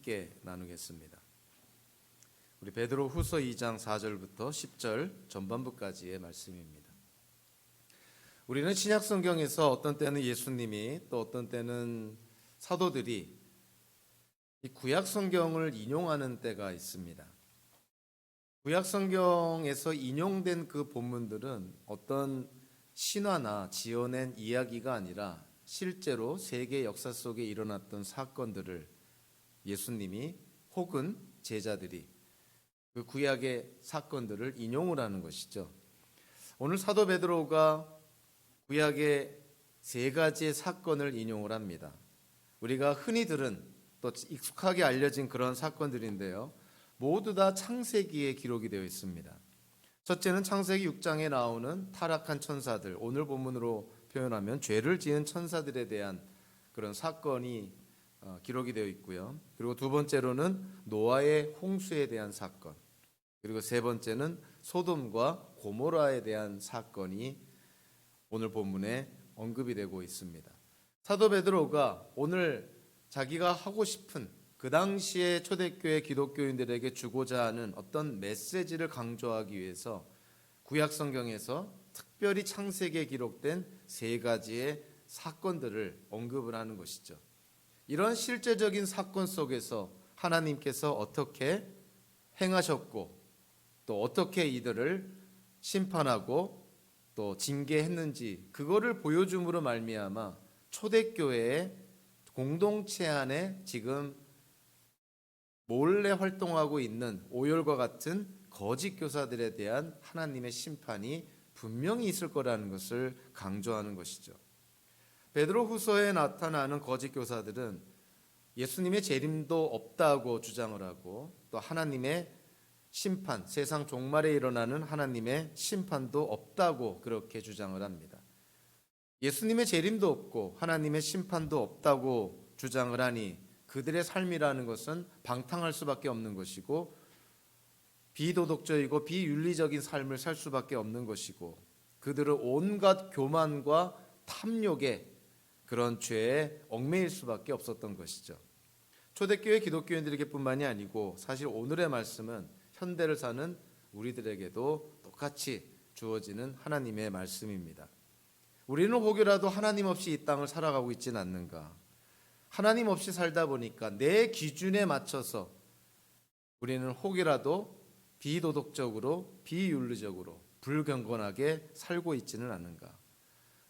함께 나누겠습니다. 우리 베드로 후서 2장 4절부터 10절 전반부까지의 말씀입니다. 우리는 신약 성경에서 어떤 때는 예수님이 또 어떤 때는 사도들이 이 구약 성경을 인용하는 때가 있습니다. 구약 성경에서 인용된 그 본문들은 어떤 신화나 지어낸 이야기가 아니라 실제로 세계 역사 속에 일어났던 사건들을 예수님이 혹은 제자들이 그 구약의 사건들을 인용을 하는 것이죠. 오늘 사도 베드로가 구약의 세 가지의 사건을 인용을 합니다. 우리가 흔히 들은 또 익숙하게 알려진 그런 사건들인데요, 모두 다 창세기에 기록이 되어 있습니다. 첫째는 창세기 6장에 나오는 타락한 천사들, 오늘 본문으로 표현하면 죄를 지은 천사들에 대한 그런 사건이 기록이 되어 있고요. 그리고 두 번째로는 노아의 홍수에 대한 사건, 그리고 세 번째는 소돔과 고모라에 대한 사건이 오늘 본문에 언급이 되고 있습니다. 사도 베드로가 오늘 자기가 하고 싶은 그 당시에 초대교회 기독교인들에게 주고자 하는 어떤 메시지를 강조하기 위해서 구약 성경에서 특별히 창세기에 기록된 세 가지의 사건들을 언급을 하는 것이죠. 이런 실제적인 사건 속에서 하나님께서 어떻게 행하셨고 또 어떻게 이들을 심판하고 또 징계했는지 그거를 보여줌으로 말미암아 초대교회의 공동체 안에 지금 몰래 활동하고 있는 오열과 같은 거짓 교사들에 대한 하나님의 심판이 분명히 있을 거라는 것을 강조하는 것이죠. 베드로 후서에 나타나는 거짓 교사들은 예수님의 재림도 없다고 주장을 하고 또 하나님의 심판, 세상 종말에 일어나는 하나님의 심판도 없다고 그렇게 주장을 합니다. 예수님의 재림도 없고 하나님의 심판도 없다고 주장을 하니 그들의 삶이라는 것은 방탕할 수밖에 없는 것이고 비도덕적이고 비윤리적인 삶을 살 수밖에 없는 것이고 그들은 온갖 교만과 탐욕의 그런 죄에 얽매일 수밖에 없었던 것이죠. 초대교회 기독교인들에게 뿐만이 아니고 사실 오늘의 말씀은 현대를 사는 우리들에게도 똑같이 주어지는 하나님의 말씀입니다. 우리는 혹여라도 하나님 없이 이 땅을 살아가고 있지는 않는가? 하나님 없이 살다 보니까 내 기준에 맞춰서 우리는 혹여라도 비도덕적으로 비윤리적으로 불경건하게 살고 있지는 않는가?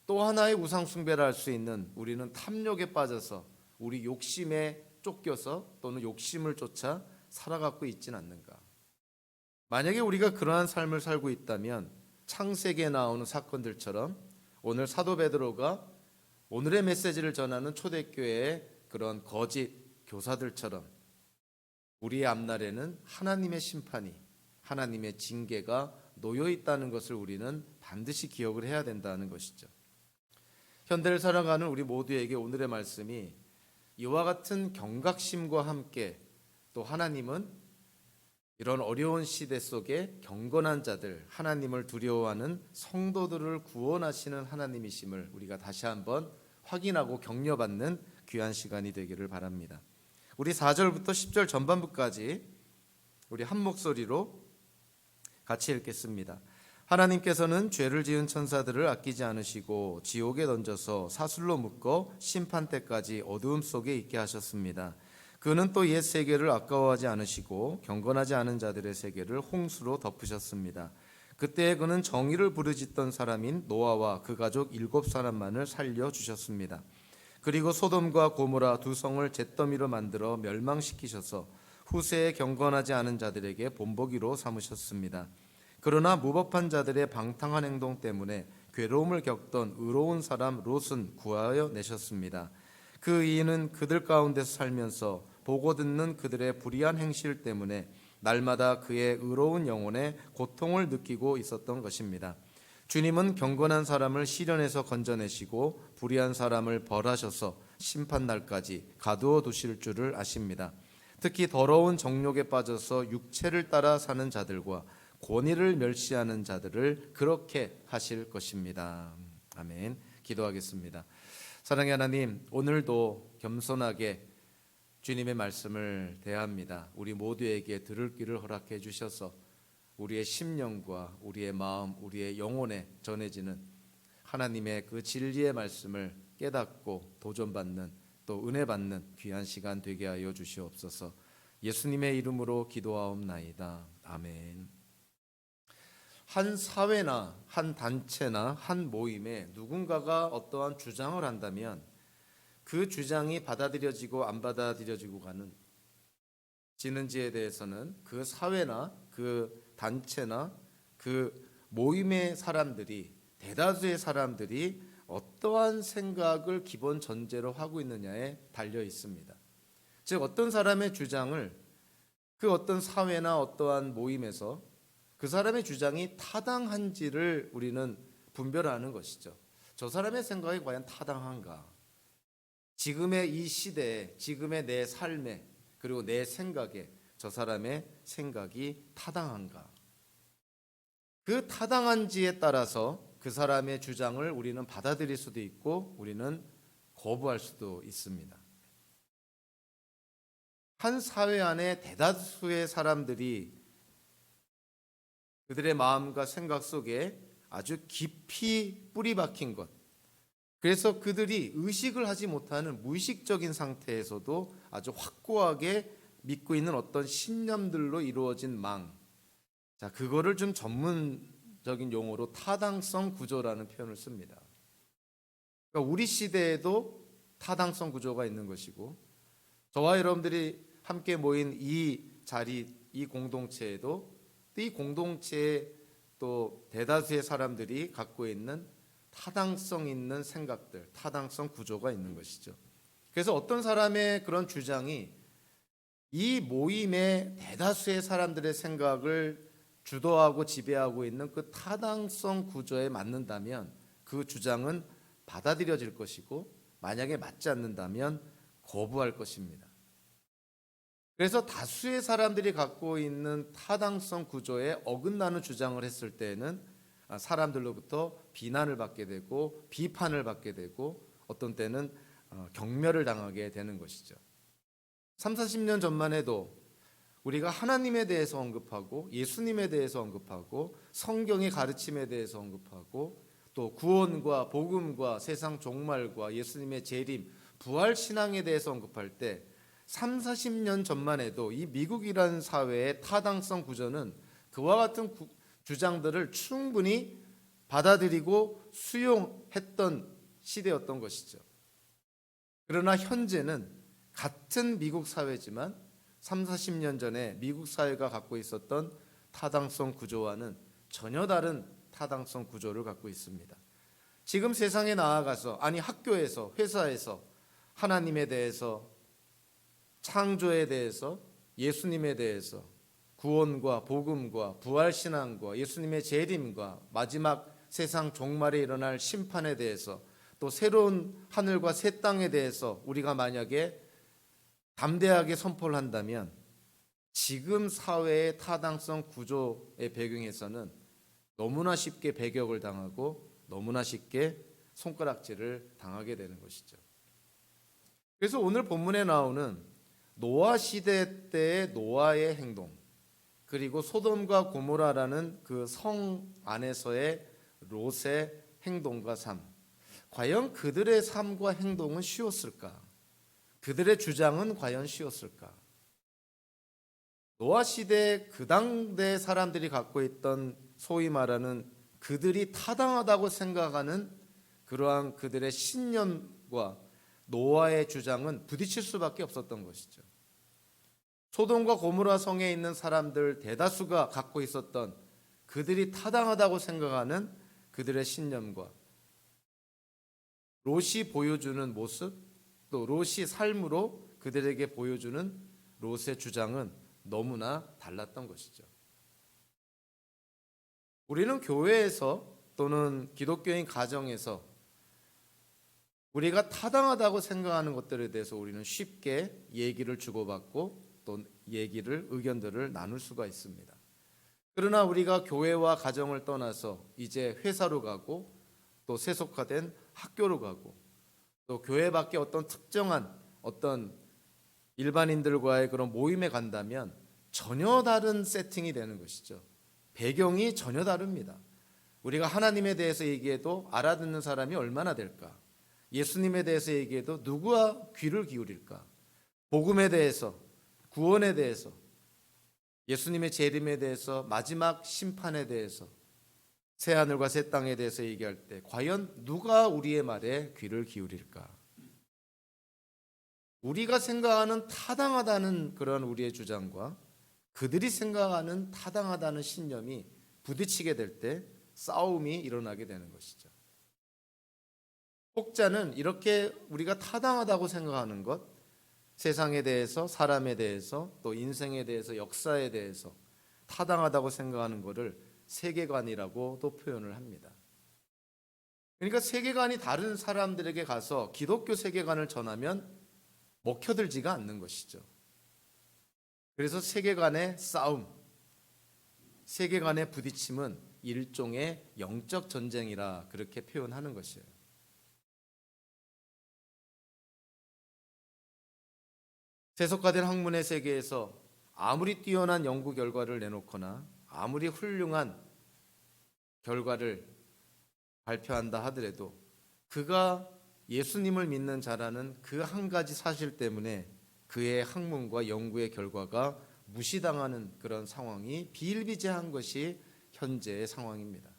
또 하나의 우상 숭배를 할 수 있는 우리는 탐욕에 빠져서 우리 욕심에 쫓겨서 또는 욕심을 쫓아 살아가고 있지는 않는가? 만약에 우리가 그러한 삶을 살고 있다면 창세기에 나오는 사건들처럼 오늘 사도 베드로가 오늘의 메시지를 전하는 초대교회의 그런 거짓 교사들처럼 우리의 앞날에는 하나님의 심판이, 하나님의 징계가 놓여 있다는 것을 우리는 반드시 기억을 해야 된다는 것이죠. 현대를 살아가는 우리 모두에게 오늘의 말씀이 이와 같은 경각심과 함께 또 하나님은 이런 어려운 시대 속에 경건한 자들, 하나님을 두려워하는 성도들을 구원하시는 하나님이심을 우리가 다시 한번 확인하고 격려받는 귀한 시간이 되기를 바랍니다. 우리 4절부터 10절 전반부까지 우리 한 목소리로 같이 읽겠습니다. 하나님께서는 죄를 지은 천사들을 아끼지 않으시고 지옥에 던져서 사슬로 묶어 심판 때까지 어두움 속에 있게 하셨습니다. 그는 또 옛 세계를 아까워하지 않으시고 경건하지 않은 자들의 세계를 홍수로 덮으셨습니다. 그때 그는 정의를 부르짖던 사람인 노아와 그 가족 7사람만을 살려주셨습니다. 그리고 소돔과 고모라 두 성을 잿더미로 만들어 멸망시키셔서 후세에 경건하지 않은 자들에게 본보기로 삼으셨습니다. 그러나 무법한 자들의 방탕한 행동 때문에 괴로움을 겪던 의로운 사람 롯은 구하여 내셨습니다. 그 이유는 그들 가운데서 살면서 보고 듣는 그들의 불의한 행실 때문에 날마다 그의 의로운 영혼에 고통을 느끼고 있었던 것입니다. 주님은 경건한 사람을 시련에서 건져내시고 불의한 사람을 벌하셔서 심판날까지 가두어 두실 줄을 아십니다. 특히 더러운 정욕에 빠져서 육체를 따라 사는 자들과 권위를 멸시하는 자들을 그렇게 하실 것입니다. 아멘. 기도하겠습니다. 사랑의 하나님, 오늘도 겸손하게 주님의 말씀을 대합니다. 우리 모두에게 들을 귀를 허락해 주셔서 우리의 심령과 우리의 마음, 우리의 영혼에 전해지는 하나님의 그 진리의 말씀을 깨닫고 도전받는 또 은혜 받는 귀한 시간 되게 하여 주시옵소서. 예수님의 이름으로 기도하옵나이다. 아멘. 한 사회나 한 단체나 한 모임에 누군가가 어떠한 주장을 한다면 그 주장이 받아들여지고 안 받아들여지고 가는 지는지에 대해서는 그 사회나 그 단체나 그 모임의 사람들이, 대다수의 사람들이 어떠한 생각을 기본 전제로 하고 있느냐에 달려 있습니다. 즉 어떤 사람의 주장을 그 어떤 사회나 어떠한 모임에서 그 사람의 주장이 타당한지를 우리는 분별하는 것이죠. 저 사람의 생각이 과연 타당한가? 지금의 이 시대에, 지금의 내 삶에, 그리고 내 생각에 저 사람의 생각이 타당한가? 그 타당한지에 따라서 그 사람의 주장을 우리는 받아들일 수도 있고 우리는 거부할 수도 있습니다. 한 사회 안에 대다수의 사람들이 그들의 마음과 생각 속에 아주 깊이 뿌리 박힌 것, 그래서 그들이 의식을 하지 못하는 무의식적인 상태에서도 아주 확고하게 믿고 있는 어떤 신념들로 이루어진 망, 자, 그거를 좀 전문적인 용어로 타당성 구조라는 표현을 씁니다. 그러니까 우리 시대에도 타당성 구조가 있는 것이고, 저와 여러분들이 함께 모인 이 자리, 이 공동체에도 이 공동체의 또 대다수의 사람들이 갖고 있는 타당성 있는 생각들, 타당성 구조가 있는 것이죠. 그래서 어떤 사람의 그런 주장이 이 모임의 대다수의 사람들의 생각을 주도하고 지배하고 있는 그 타당성 구조에 맞는다면 그 주장은 받아들여질 것이고, 만약에 맞지 않는다면 거부할 것입니다. 그래서 다수의 사람들이 갖고 있는 타당성 구조에 어긋나는 주장을 했을 때에는 사람들로부터 비난을 받게 되고 비판을 받게 되고 어떤 때는 경멸을 당하게 되는 것이죠. 30-40년 전만 해도 우리가 하나님에 대해서 언급하고 예수님에 대해서 언급하고 성경의 가르침에 대해서 언급하고 또 구원과 복음과 세상 종말과 예수님의 재림, 부활 신앙에 대해서 언급할 때 30-40년 전만 해도 이 미국이라는 사회의 타당성 구조는 그와 같은 주장들을 충분히 받아들이고 수용했던 시대였던 것이죠. 그러나 현재는 같은 미국 사회지만 30-40년 전에 미국 사회가 갖고 있었던 타당성 구조와는 전혀 다른 타당성 구조를 갖고 있습니다. 지금 세상에 나아가서, 아니 학교에서, 회사에서 하나님에 대해서, 창조에 대해서, 예수님에 대해서, 구원과 복음과 부활신앙과 예수님의 재림과 마지막 세상 종말에 일어날 심판에 대해서, 또 새로운 하늘과 새 땅에 대해서 우리가 만약에 담대하게 선포를 한다면 지금 사회의 타당성 구조의 배경에서는 너무나 쉽게 배격을 당하고 너무나 쉽게 손가락질을 당하게 되는 것이죠. 그래서 오늘 본문에 나오는 노아 시대 때의 노아의 행동, 그리고 소돔과 고모라라는 그 성 안에서의 롯의 행동과 삶, 과연 그들의 삶과 행동은 쉬웠을까? 그들의 주장은 과연 쉬웠을까? 노아 시대 그 당대 사람들이 갖고 있던 소위 말하는 그들이 타당하다고 생각하는 그러한 그들의 신념과 노아의 주장은 부딪힐 수밖에 없었던 것이죠. 소돔과 고모라 성에 있는 사람들 대다수가 갖고 있었던 그들이 타당하다고 생각하는 그들의 신념과 롯이 보여주는 모습, 또 롯이 삶으로 그들에게 보여주는 롯의 주장은 너무나 달랐던 것이죠. 우리는 교회에서 또는 기독교인 가정에서 우리가 타당하다고 생각하는 것들에 대해서 우리는 쉽게 얘기를 주고받고 또 의견들을 나눌 수가 있습니다. 그러나 우리가 교회와 가정을 떠나서 이제 회사로 가고 또 세속화된 학교로 가고 또 교회 밖에 어떤 특정한 어떤 일반인들과의 그런 모임에 간다면 전혀 다른 세팅이 되는 것이죠. 배경이 전혀 다릅니다. 우리가 하나님에 대해서 얘기해도 알아듣는 사람이 얼마나 될까? 예수님에 대해서 얘기해도 누구와 귀를 기울일까? 복음에 대해서, 구원에 대해서, 예수님의 재림에 대해서, 마지막 심판에 대해서, 새하늘과 새 땅에 대해서 얘기할 때 과연 누가 우리의 말에 귀를 기울일까? 우리가 생각하는 타당하다는 그런 우리의 주장과 그들이 생각하는 타당하다는 신념이 부딪히게 될 때 싸움이 일어나게 되는 것이죠. 혹자는 이렇게 우리가 타당하다고 생각하는 것, 세상에 대해서, 사람에 대해서, 또 인생에 대해서, 역사에 대해서 타당하다고 생각하는 것을 세계관이라고도 표현을 합니다. 그러니까 세계관이 다른 사람들에게 가서 기독교 세계관을 전하면 먹혀들지가 않는 것이죠. 그래서 세계관의 싸움, 세계관의 부딪힘은 일종의 영적 전쟁이라 그렇게 표현하는 것이에요. 세속화된 학문의 세계에서 아무리 뛰어난 연구 결과를 내놓거나 아무리 훌륭한 결과를 발표한다 하더라도 그가 예수님을 믿는 자라는 그 한 가지 사실 때문에 그의 학문과 연구의 결과가 무시당하는 그런 상황이 비일비재한 것이 현재의 상황입니다.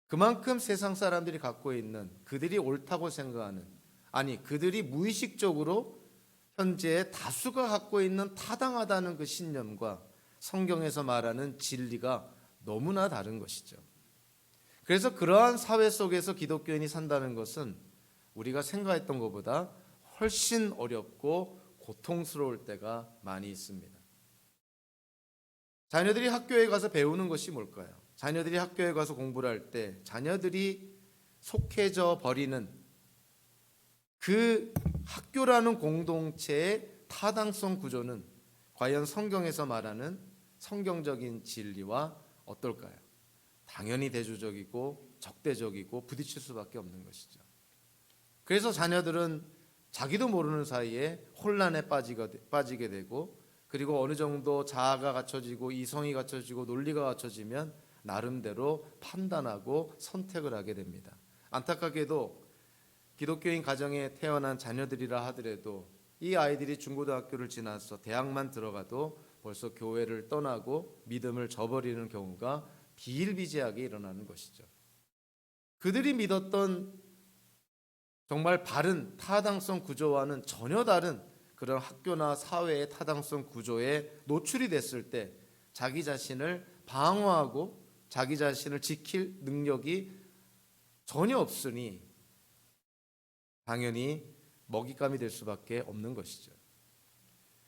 그만큼 세상 사람들이 갖고 있는 그들이 옳다고 생각하는, 아니 그들이 무의식적으로 현재 다수가 갖고 있는 타당하다는 그 신념과 성경에서 말하는 진리가 너무나 다른 것이죠. 그래서 그러한 사회 속에서 기독교인이 산다는 것은 우리가 생각했던 것보다 훨씬 어렵고 고통스러울 때가 많이 있습니다. 자녀들이 학교에 가서 배우는 것이 뭘까요? 자녀들이 학교에 가서 공부를 할 때 자녀들이 속해져 버리는 그 학교라는 공동체의 타당성 구조는 과연 성경에서 말하는 성경적인 진리와 어떨까요? 당연히 대조적이고 적대적이고 부딪힐 수밖에 없는 것이죠. 그래서 자녀들은 자기도 모르는 사이에 혼란에 빠지게 되고, 그리고 어느 정도 자아가 갖춰지고 이성이 갖춰지고 논리가 갖춰지면 나름대로 판단하고 선택을 하게 됩니다. 안타깝게도 기독교인 가정에 태어난 자녀들이라 하더라도 이 아이들이 중고등학교를 지나서 대학만 들어가도 벌써 교회를 떠나고 믿음을 저버리는 경우가 비일비재하게 일어나는 것이죠. 그들이 믿었던 정말 바른 타당성 구조와는 전혀 다른 그런 학교나 사회의 타당성 구조에 노출이 됐을 때 자기 자신을 방어하고 자기 자신을 지킬 능력이 전혀 없으니 당연히 먹잇감이 될 수밖에 없는 것이죠.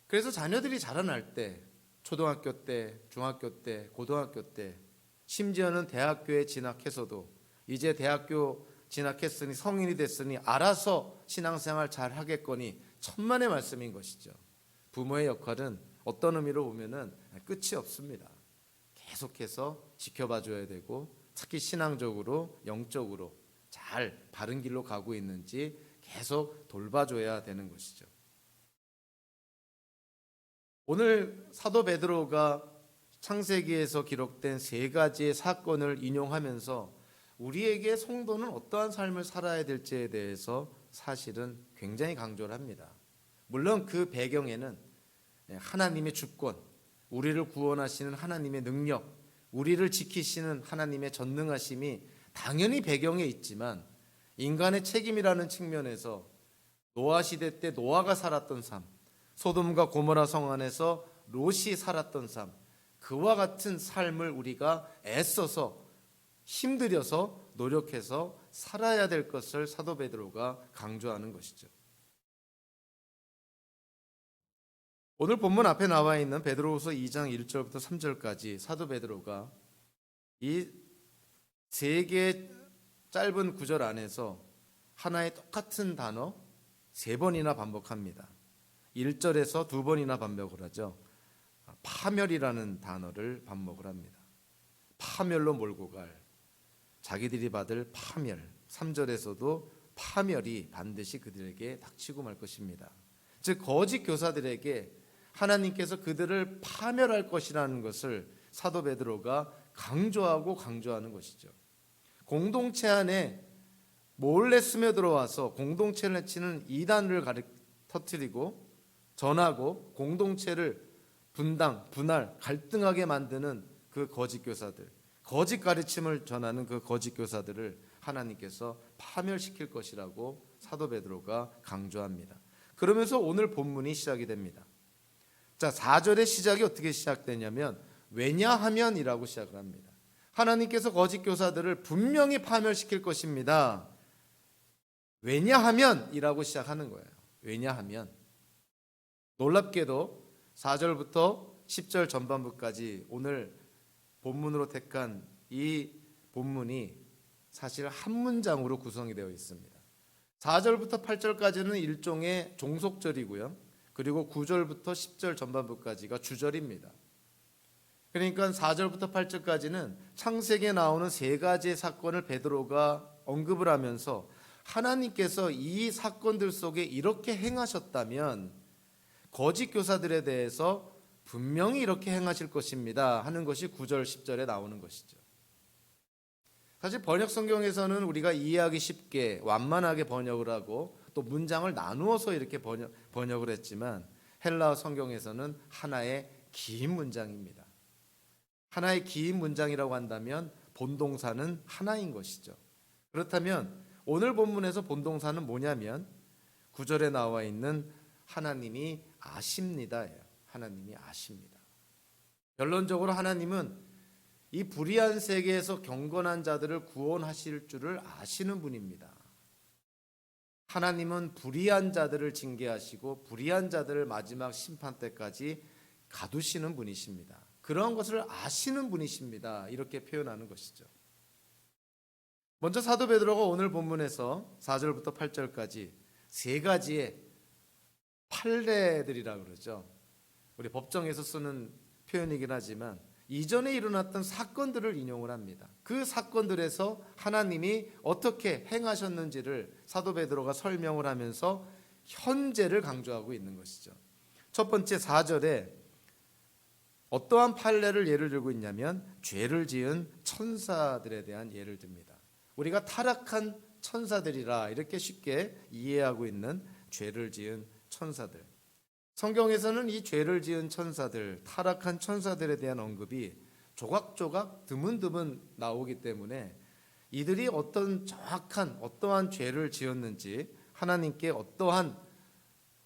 그래서 자녀들이 자라날 때, 초등학교 때, 중학교 때, 고등학교 때, 심지어는 대학교에 진학해서도 이제 대학교 진학했으니 성인이 됐으니 알아서 신앙생활 잘 하겠거니 천만의 말씀인 것이죠. 부모의 역할은 어떤 의미로 보면은 끝이 없습니다. 계속해서 지켜봐 줘야 되고, 특히 신앙적으로 영적으로 잘 바른 길로 가고 있는지 계속 돌봐줘야 되는 것이죠. 오늘 사도 베드로가 창세기에서 기록된 세 가지의 사건을 인용하면서 우리에게 성도는 어떠한 삶을 살아야 될지에 대해서 사실은 굉장히 강조를 합니다. 물론 그 배경에는 하나님의 주권, 우리를 구원하시는 하나님의 능력, 우리를 지키시는 하나님의 전능하심이 당연히 배경에 있지만 인간의 책임이라는 측면에서 노아 시대 때 노아가 살았던 삶, 소돔과 고모라 성 안에서 롯이 살았던 삶, 그와 같은 삶을 우리가 애써서 힘들여서 노력해서 살아야 될 것을 사도 베드로가 강조하는 것이죠. 오늘 본문 앞에 나와 있는 베드로후서 2장 1절부터 3절까지 사도 베드로가 이 세 개의 짧은 구절 안에서 하나의 똑같은 단어 세 번이나 반복합니다. 1절에서 두 번이나 반복을 하죠. 파멸이라는 단어를 반복을 합니다. 파멸로 몰고 갈, 자기들이 받을 파멸. 3절에서도 파멸이 반드시 그들에게 닥치고 말 것입니다. 즉 거짓 교사들에게 하나님께서 그들을 파멸할 것이라는 것을 사도 베드로가 강조하는 것이죠. 공동체 안에 몰래 스며들어와서 공동체를 해치는 이단을 터뜨리고 전하고 공동체를 분할, 갈등하게 만드는 그 거짓 교사들, 거짓 가르침을 전하는 그 거짓 교사들을 하나님께서 파멸시킬 것이라고 사도 베드로가 강조합니다. 그러면서 오늘 본문이 시작이 됩니다. 자, 4절의 시작이 어떻게 시작되냐면 왜냐하면이라고 시작을 합니다. 하나님께서 거짓 교사들을 분명히 파멸시킬 것입니다. 왜냐하면이라고 시작하는 거예요. 왜냐하면. 놀랍게도 4절부터 10절 전반부까지 오늘 본문으로 택한 이 본문이 사실 한 문장으로 구성이 되어 있습니다. 4절부터 8절까지는 일종의 종속절이고요. 그리고 9절부터 10절 전반부까지가 주절입니다. 그러니까 4절부터 8절까지는 창세기에 나오는 세 가지의 사건을 베드로가 언급을 하면서 하나님께서 이 사건들 속에 이렇게 행하셨다면 거짓 교사들에 대해서 분명히 이렇게 행하실 것입니다 하는 것이 9절 10절에 나오는 것이죠. 사실 번역 성경에서는 우리가 이해하기 쉽게 완만하게 번역을 하고 또 문장을 나누어서 이렇게 번역을 했지만 헬라어 성경에서는 하나의 긴 문장입니다. 하나의 긴 문장이라고 한다면 본동사는 하나인 것이죠. 그렇다면 오늘 본문에서 본동사는 뭐냐면 9절에 나와 있는 하나님이 아십니다예요. 하나님이 아십니다. 결론적으로 하나님은 이 불의한 세계에서 경건한 자들을 구원하실 줄을 아시는 분입니다. 하나님은 불의한 자들을 징계하시고 불의한 자들을 마지막 심판 때까지 가두시는 분이십니다. 그런 것을 아시는 분이십니다. 이렇게 표현하는 것이죠. 먼저 사도 베드로가 오늘 본문에서 4절부터 8절까지 세 가지의 판례들이라고 그러죠. 우리 법정에서 쓰는 표현이긴 하지만 이전에 일어났던 사건들을 인용을 합니다. 그 사건들에서 하나님이 어떻게 행하셨는지를 사도 베드로가 설명을 하면서 현재를 강조하고 있는 것이죠. 첫 번째 4절에 어떠한 판례를 예를 들고 있냐면 죄를 지은 천사들에 대한 예를 듭니다. 우리가 타락한 천사들이라 이렇게 쉽게 이해하고 있는 죄를 지은 천사들. 성경에서는 이 죄를 지은 천사들, 타락한 천사들에 대한 언급이 조각조각 드문드문 나오기 때문에 이들이 어떠한 죄를 지었는지, 하나님께 어떠한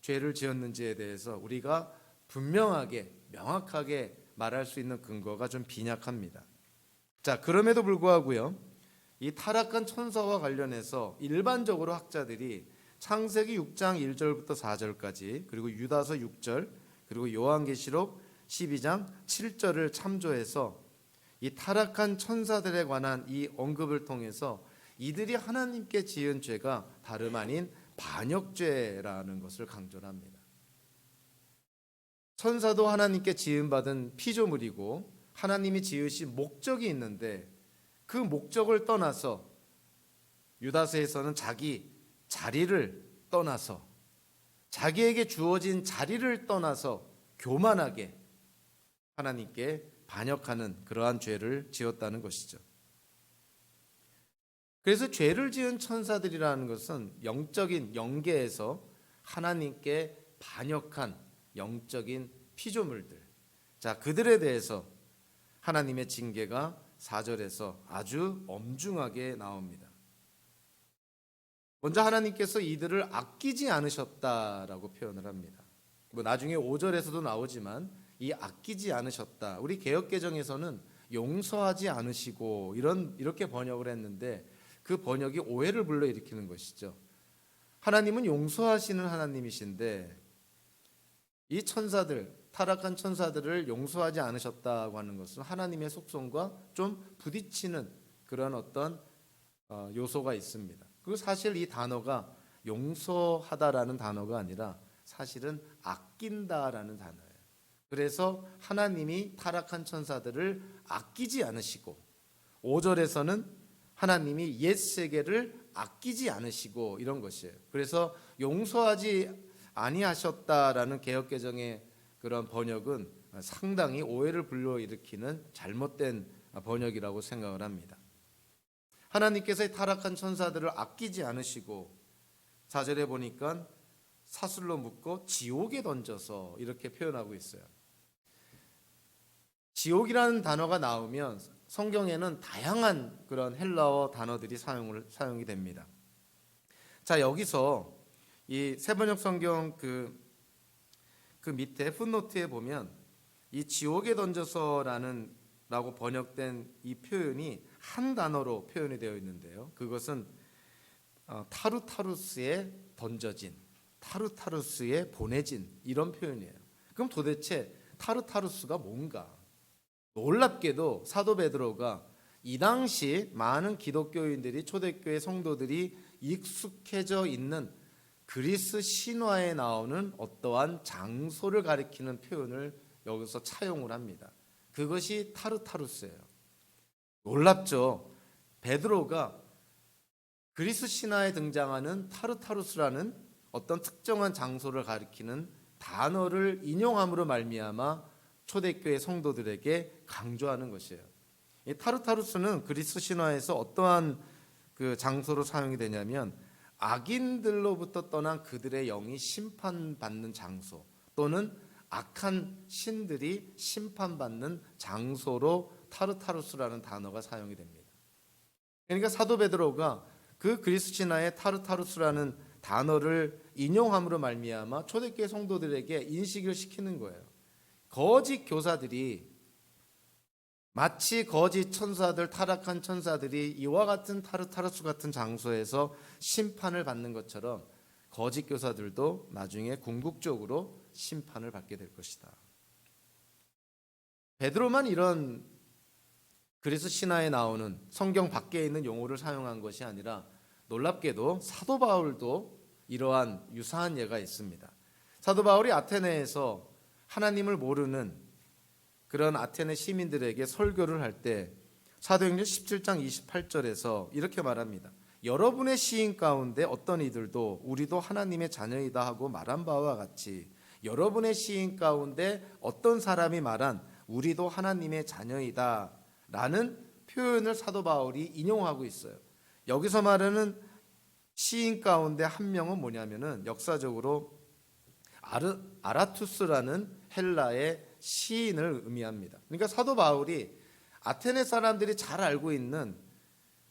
죄를 지었는지에 대해서 우리가 분명하게, 명확하게 말할 수 있는 근거가 좀 빈약합니다. 자, 그럼에도 불구하고요, 이 타락한 천사와 관련해서 일반적으로 학자들이 창세기 6장 1절부터 4절까지 그리고 유다서 6절 그리고 요한계시록 12장 7절을 참조해서 이 타락한 천사들에 관한 이 언급을 통해서 이들이 하나님께 지은 죄가 다름 아닌 반역죄라는 것을 강조합니다. 천사도 하나님께 지음받은 피조물이고 하나님이 지으신 목적이 있는데 그 목적을 떠나서 유다서에서는 자기 자리를 떠나서 자기에게 주어진 자리를 떠나서 교만하게 하나님께 반역하는 그러한 죄를 지었다는 것이죠. 그래서 죄를 지은 천사들이라는 것은 영적인 영계에서 하나님께 반역한 영적인 피조물들. 자, 그들에 대해서 하나님의 징계가 4절에서 아주 엄중하게 나옵니다. 먼저 하나님께서 이들을 아끼지 않으셨다라고 표현을 합니다. 나중에 5절에서도 나오지만 이 아끼지 않으셨다. 우리 개역개정에서는 용서하지 않으시고 이렇게 번역을 했는데 그 번역이 오해를 불러일으키는 것이죠. 하나님은 용서하시는 하나님이신데 이 천사들, 타락한 천사들을 용서하지 않으셨다고 하는 것은 하나님의 속성과 좀 부딪히는 그런 어떤 요소가 있습니다. 그리고 사실 이 단어가 용서하다라는 단어가 아니라 사실은 아낀다라는 단어예요. 그래서 하나님이 타락한 천사들을 아끼지 않으시고 5절에서는 하나님이 옛 세계를 아끼지 않으시고 이런 것이에요. 그래서 용서하지 아니하셨다라는 개역개정의 그런 번역은 상당히 오해를 불러일으키는 잘못된 번역이라고 생각을 합니다. 하나님께서 타락한 천사들을 아끼지 않으시고 4절에 보니까 사슬로 묶고 지옥에 던져서 이렇게 표현하고 있어요. 지옥이라는 단어가 나오면 성경에는 다양한 그런 헬라어 단어들이 사용이 됩니다. 자, 여기서 이 세번역 성경 그 밑에 풋노트에 보면 이 지옥에 던져서라는 라고 번역된 이 표현이 한 단어로 표현이 되어 있는데요. 그것은 타루타루스에 던져진, 타루타루스에 보내진 이런 표현이에요. 그럼 도대체 타루타루스가 뭔가? 놀랍게도 사도 베드로가 이 당시 많은 기독교인들이, 초대교회 성도들이 익숙해져 있는 그리스 신화에 나오는 어떠한 장소를 가리키는 표현을 여기서 차용을 합니다. 그것이 타르타루스예요. 놀랍죠? 베드로가 그리스 신화에 등장하는 타르타루스라는 어떤 특정한 장소를 가리키는 단어를 인용함으로 말미암아 초대교회 성도들에게 강조하는 것이에요. 이 타르타루스는 그리스 신화에서 어떠한 그 장소로 사용이 되냐면 악인들로부터 떠난 그들의 영이 심판받는 장소, 또는 악한 신들이 심판받는 장소로 타르타루스라는 단어가 사용이 됩니다. 그러니까 사도 베드로가 그 그리스 신화의 타르타루스라는 단어를 인용함으로 말미암아 초대교회 성도들에게 인식을 시키는 거예요. 거짓 교사들이 마치 거짓 천사들, 타락한 천사들이 이와 같은 타르타루스 같은 장소에서 심판을 받는 것처럼 거짓 교사들도 나중에 궁극적으로 심판을 받게 될 것이다. 베드로만 이런 그리스 신화에 나오는 성경 밖에 있는 용어를 사용한 것이 아니라 놀랍게도 사도 바울도 이러한 유사한 예가 있습니다. 사도 바울이 아테네에서 하나님을 모르는 그런 아테네 시민들에게 설교를 할 때 사도행전 17장 28절에서 이렇게 말합니다. 여러분의 시인 가운데 어떤 이들도 우리도 하나님의 자녀이다 하고 말한 바와 같이 여러분의 시인 가운데 어떤 사람이 말한 우리도 하나님의 자녀이다 라는 표현을 사도 바울이 인용하고 있어요. 여기서 말하는 시인 가운데 한 명은 뭐냐면은 역사적으로 아라투스라는 헬라의 시인을 의미합니다. 그러니까 사도 바울이 아테네 사람들이 잘 알고 있는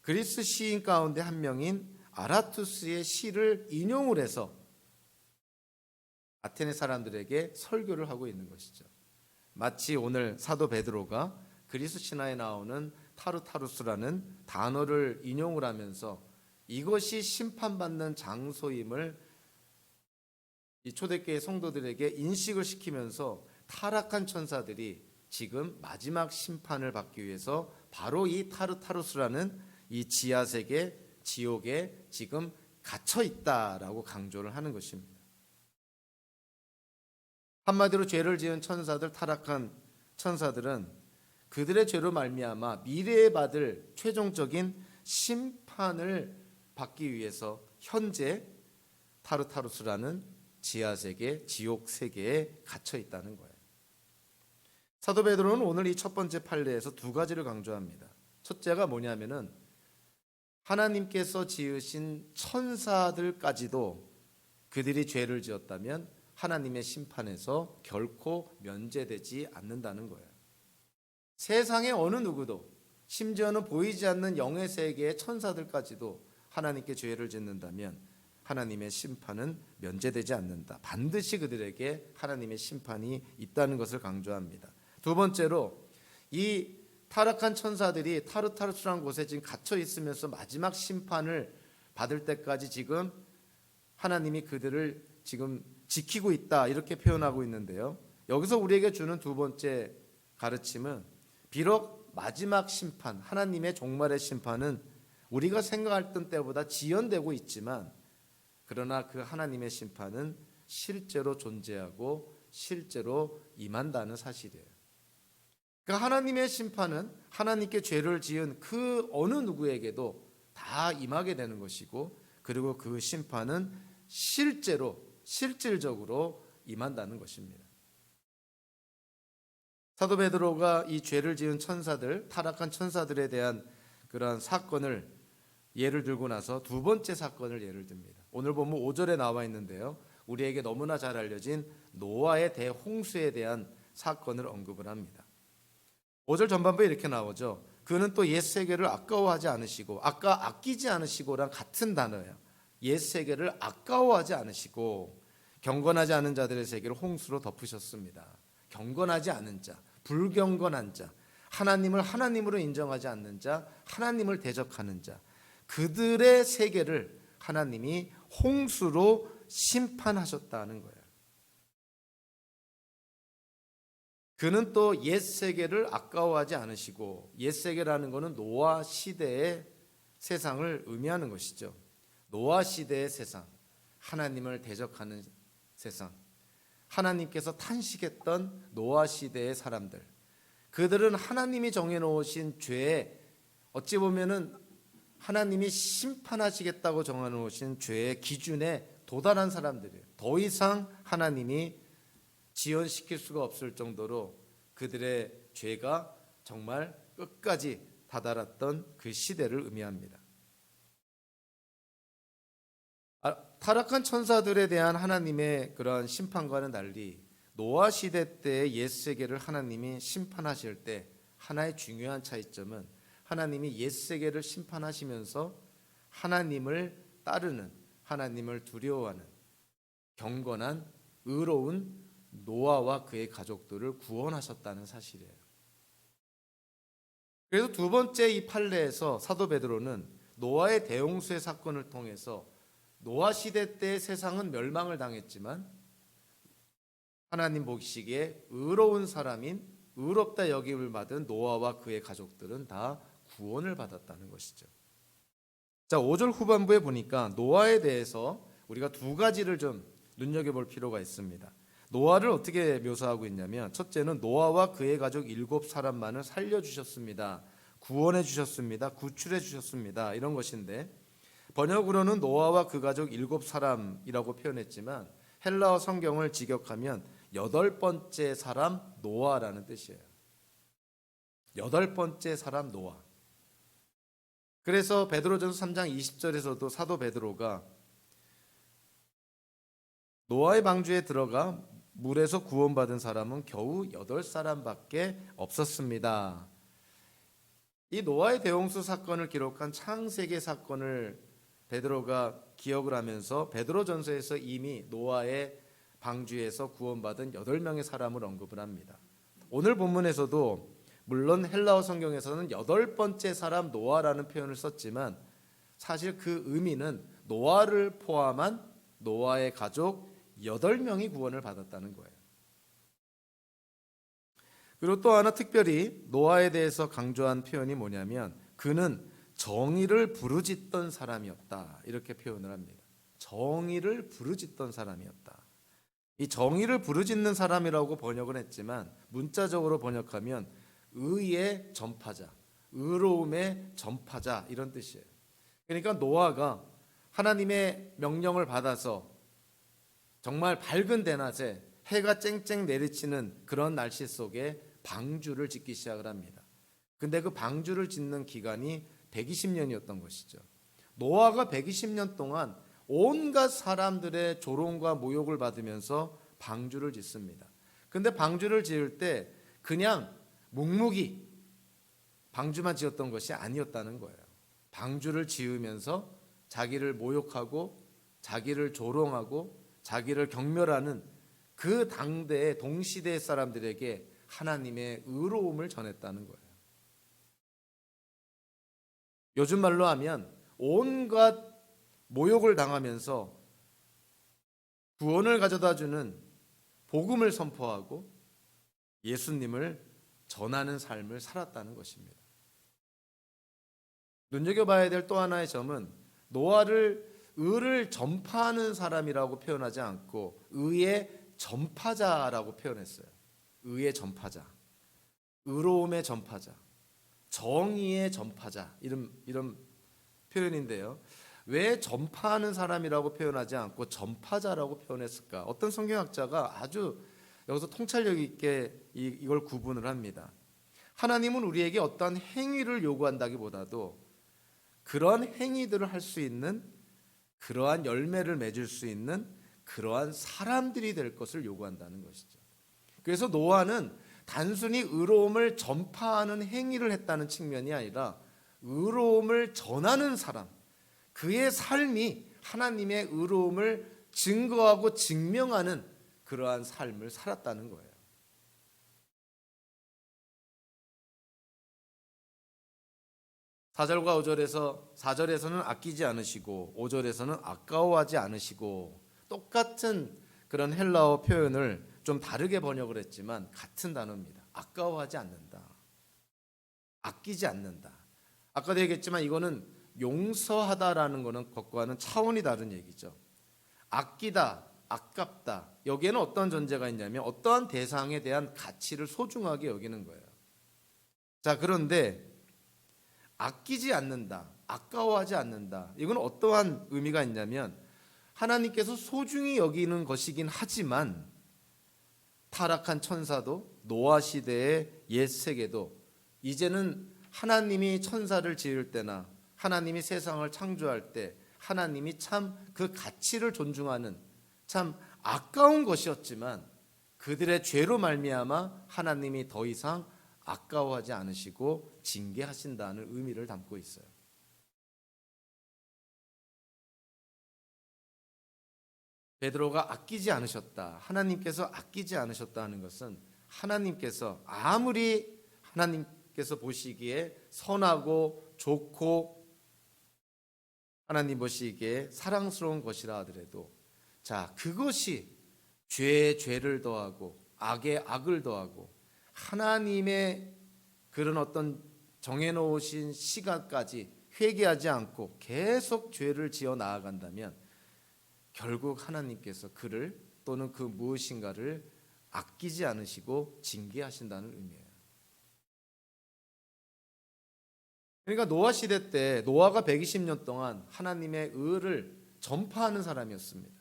그리스 시인 가운데 한 명인 아라투스의 시를 인용을 해서 아테네 사람들에게 설교를 하고 있는 것이죠. 마치 오늘 사도 베드로가 그리스 신화에 나오는 타르타루스라는 단어를 인용을 하면서 이것이 심판받는 장소임을 이 초대교회 성도들에게 인식을 시키면서 타락한 천사들이 지금 마지막 심판을 받기 위해서 바로 이 타르타루스라는 이 지하세계, 지옥에 지금 갇혀 있다라고 강조를 하는 것입니다. 한마디로 죄를 지은 천사들, 타락한 천사들은 그들의 죄로 말미암아 미래에 받을 최종적인 심판을 받기 위해서 현재 타르타루스라는 지하세계, 지옥세계에 갇혀 있다는 거예요. 사도 베드로는 오늘 이 첫 번째 판례에서 두 가지를 강조합니다. 첫째가 뭐냐면은 하나님께서 지으신 천사들까지도 그들이 죄를 지었다면 하나님의 심판에서 결코 면제되지 않는다는 거예요. 세상의 어느 누구도, 심지어는 보이지 않는 영의 세계의 천사들까지도 하나님께 죄를 짓는다면 하나님의 심판은 면제되지 않는다. 반드시 그들에게 하나님의 심판이 있다는 것을 강조합니다. 두 번째로 이 타락한 천사들이 타르타루스라는 곳에 지금 갇혀 있으면서 마지막 심판을 받을 때까지 지금 하나님이 그들을 지금 지키고 있다 이렇게 표현하고 있는데요. 여기서 우리에게 주는 두 번째 가르침은 비록 마지막 심판, 하나님의 종말의 심판은 우리가 생각했던 때보다 지연되고 있지만 그러나 그 하나님의 심판은 실제로 존재하고 실제로 임한다는 사실이에요. 그러니까 하나님의 심판은 하나님께 죄를 지은 그 어느 누구에게도 다 임하게 되는 것이고, 그리고 그 심판은 실제로 실질적으로 임한다는 것입니다. 사도 베드로가 이 죄를 지은 천사들, 타락한 천사들에 대한 그러한 사건을 예를 들고 나서 두 번째 사건을 예를 듭니다. 오늘 보면 5절에 나와 있는데요. 우리에게 너무나 잘 알려진 노아의 대홍수에 대한 사건을 언급을 합니다. 5절 전반부에 이렇게 나오죠. 그는 또 옛 세계를 아까워하지 않으시고, 아까 아끼지 않으시고랑 같은 단어예요. 옛 세계를 아까워하지 않으시고 경건하지 않은 자들의 세계를 홍수로 덮으셨습니다. 경건하지 않은 자, 불경건한 자, 하나님을 하나님으로 인정하지 않는 자, 하나님을 대적하는 자, 그들의 세계를 하나님이 홍수로 심판하셨다는 거예요. 그는 또 옛 세계를 아까워하지 않으시고, 옛 세계라는 것은 노아 시대의 세상을 의미하는 것이죠. 노아 시대의 세상, 하나님을 대적하는 세상, 하나님께서 탄식했던 노아 시대의 사람들, 그들은 하나님이 정해놓으신 죄에, 어찌 보면은 하나님이 심판하시겠다고 정해놓으신 죄의 기준에 도달한 사람들이에요. 더 이상 하나님이 지연시킬 수가 없을 정도로 그들의 죄가 정말 끝까지 다다랐던 그 시대를 의미합니다. 타락한 천사들에 대한 하나님의 그러한 심판과는 달리 노아 시대 때의 옛 세계를 하나님이 심판하실 때 하나의 중요한 차이점은 하나님이 옛 세계를 심판하시면서 하나님을 따르는, 하나님을 두려워하는 경건한 의로운 노아와 그의 가족들을 구원하셨다는 사실이에요. 그래서 두 번째 이 판례에서 사도 베드로는 노아의 대홍수의 사건을 통해서 노아 시대 때의 세상은 멸망을 당했지만 하나님 보시기에 의로운 사람인, 의롭다 여김을 받은 노아와 그의 가족들은 다 구원을 받았다는 것이죠. 자, 5절 후반부에 보니까 노아에 대해서 우리가 두 가지를 좀 눈여겨볼 필요가 있습니다. 노아를 어떻게 묘사하고 있냐면, 첫째는 노아와 그의 가족 7사람만을 살려주셨습니다. 구원해 주셨습니다. 구출해 주셨습니다. 이런 것인데, 번역으로는 노아와 그 가족 7사람이라고 표현했지만 헬라어 성경을 직역하면 8번째 사람 노아라는 뜻이에요. 8번째 사람 노아. 그래서 베드로전서 3장 20절에서도 사도 베드로가 노아의 방주에 들어가 물에서 구원받은 사람은 겨우 8사람밖에 없었습니다. 이 노아의 대홍수 사건을 기록한 창세기 사건을 베드로가 기억을 하면서 베드로전서에서 이미 노아의 방주에서 구원받은 8명의 사람을 언급을 합니다. 오늘 본문에서도 물론 헬라어 성경에서는 8번째 사람 노아라는 표현을 썼지만 사실 그 의미는 노아를 포함한 노아의 가족 8명이 구원을 받았다는 거예요. 그리고 또 하나 특별히 노아에 대해서 강조한 표현이 뭐냐면 그는 정의를 부르짖던 사람이었다, 이렇게 표현을 합니다. 정의를 부르짖던 사람이었다. 이 정의를 부르짖는 사람이라고 번역을 했지만 문자적으로 번역하면 의의 전파자, 의로움의 전파자, 이런 뜻이에요. 그러니까 노아가 하나님의 명령을 받아서 정말 밝은 대낮에 해가 쨍쨍 내리치는 그런 날씨 속에 방주를 짓기 시작을 합니다. 근데 그 방주를 짓는 기간이 120년이었던 것이죠. 노아가 120년 동안 온갖 사람들의 조롱과 모욕을 받으면서 방주를 짓습니다. 근데 방주를 지을 때 그냥 묵묵히 방주만 지었던 것이 아니었다는 거예요. 방주를 지으면서 자기를 모욕하고 자기를 조롱하고 자기를 경멸하는 그 당대의 동시대의 사람들에게 하나님의 의로움을 전했다는 거예요. 요즘 말로 하면 온갖 모욕을 당하면서 구원을 가져다주는 복음을 선포하고 예수님을 전하는 삶을 살았다는 것입니다. 눈여겨봐야 될 또 하나의 점은 노아를 의를 전파하는 사람이라고 표현하지 않고 의의 전파자라고 표현했어요. 의의 전파자, 의로움의 전파자, 정의의 전파자, 이런 표현인데요. 왜 전파하는 사람이라고 표현하지 않고 전파자라고 표현했을까? 어떤 성경학자가 아주 여기서 통찰력 있게 이걸 구분을 합니다. 하나님은 우리에게 어떤 행위를 요구한다기보다도 그러한 행위들을 할 수 있는, 그러한 열매를 맺을 수 있는 그러한 사람들이 될 것을 요구한다는 것이죠. 그래서 노아는 단순히 의로움을 전파하는 행위를 했다는 측면이 아니라 의로움을 전하는 사람, 그의 삶이 하나님의 의로움을 증거하고 증명하는 그러한 삶을 살았다는 거예요. 4절에서는 아끼지 않으시고 5절에서는 아까워하지 않으시고, 똑같은 그런 헬라어 표현을 좀 다르게 번역을 했지만 같은 단어입니다. 아까워하지 않는다. 아끼지 않는다. 아까도 얘기했지만 이거는 용서하다라는 것과는 차원이 다른 얘기죠. 아끼다, 아깝다. 여기에는 어떤 전제가 있냐면 어떠한 대상에 대한 가치를 소중하게 여기는 거예요. 자, 그런데 아끼지 않는다, 아까워하지 않는다. 이건 어떠한 의미가 있냐면 하나님께서 소중히 여기는 것이긴 하지만 타락한 천사도 노아 시대의 옛 세계도 이제는 하나님이 천사를 지을 때나 하나님이 세상을 창조할 때 하나님이 참 그 가치를 존중하는 참 아까운 것이었지만 그들의 죄로 말미암아 하나님이 더 이상 아까워하지 않으시고 징계하신다는 의미를 담고 있어요. 베드로가 아끼지 않으셨다, 하나님께서 아끼지 않으셨다는 것은 하나님께서 아무리 하나님께서 보시기에 선하고 좋고 하나님 보시기에 사랑스러운 것이라 하더라도, 자, 그것이 죄에 죄를 더하고 악에 악을 더하고 하나님의 그런 어떤 정해놓으신 시간까지 회개하지 않고 계속 죄를 지어 나아간다면 결국 하나님께서 그를 또는 그 무엇인가를 아끼지 않으시고 징계하신다는 의미예요. 그러니까 노아 시대 때 노아가 120년 동안 하나님의 의를 전파하는 사람이었습니다.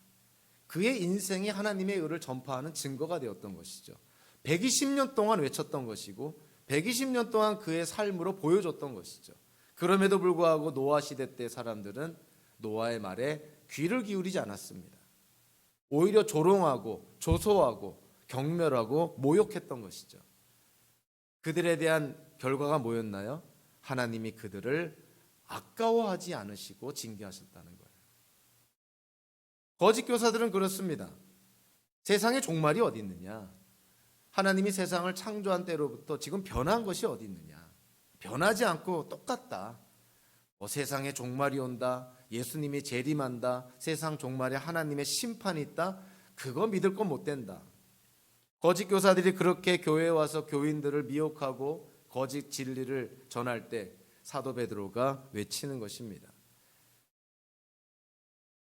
그의 인생이 하나님의 의를 전파하는 증거가 되었던 것이죠. 120년 동안 외쳤던 것이고 120년 동안 그의 삶으로 보여줬던 것이죠. 그럼에도 불구하고 노아 시대 때 사람들은 노아의 말에 귀를 기울이지 않았습니다. 오히려 조롱하고 조소하고 경멸하고 모욕했던 것이죠. 그들에 대한 결과가 뭐였나요? 하나님이 그들을 아까워하지 않으시고 징계하셨다는 거예요. 거짓 교사들은 그렇습니다. 세상에 종말이 어디 있느냐? 하나님이 세상을 창조한 때로부터 지금 변한 것이 어디 있느냐? 변하지 않고 똑같다. 세상에 종말이 온다, 예수님이 재림한다, 세상 종말에 하나님의 심판이 있다, 그거 믿을 건 못 된다. 거짓 교사들이 그렇게 교회에 와서 교인들을 미혹하고 거짓 진리를 전할 때 사도 베드로가 외치는 것입니다.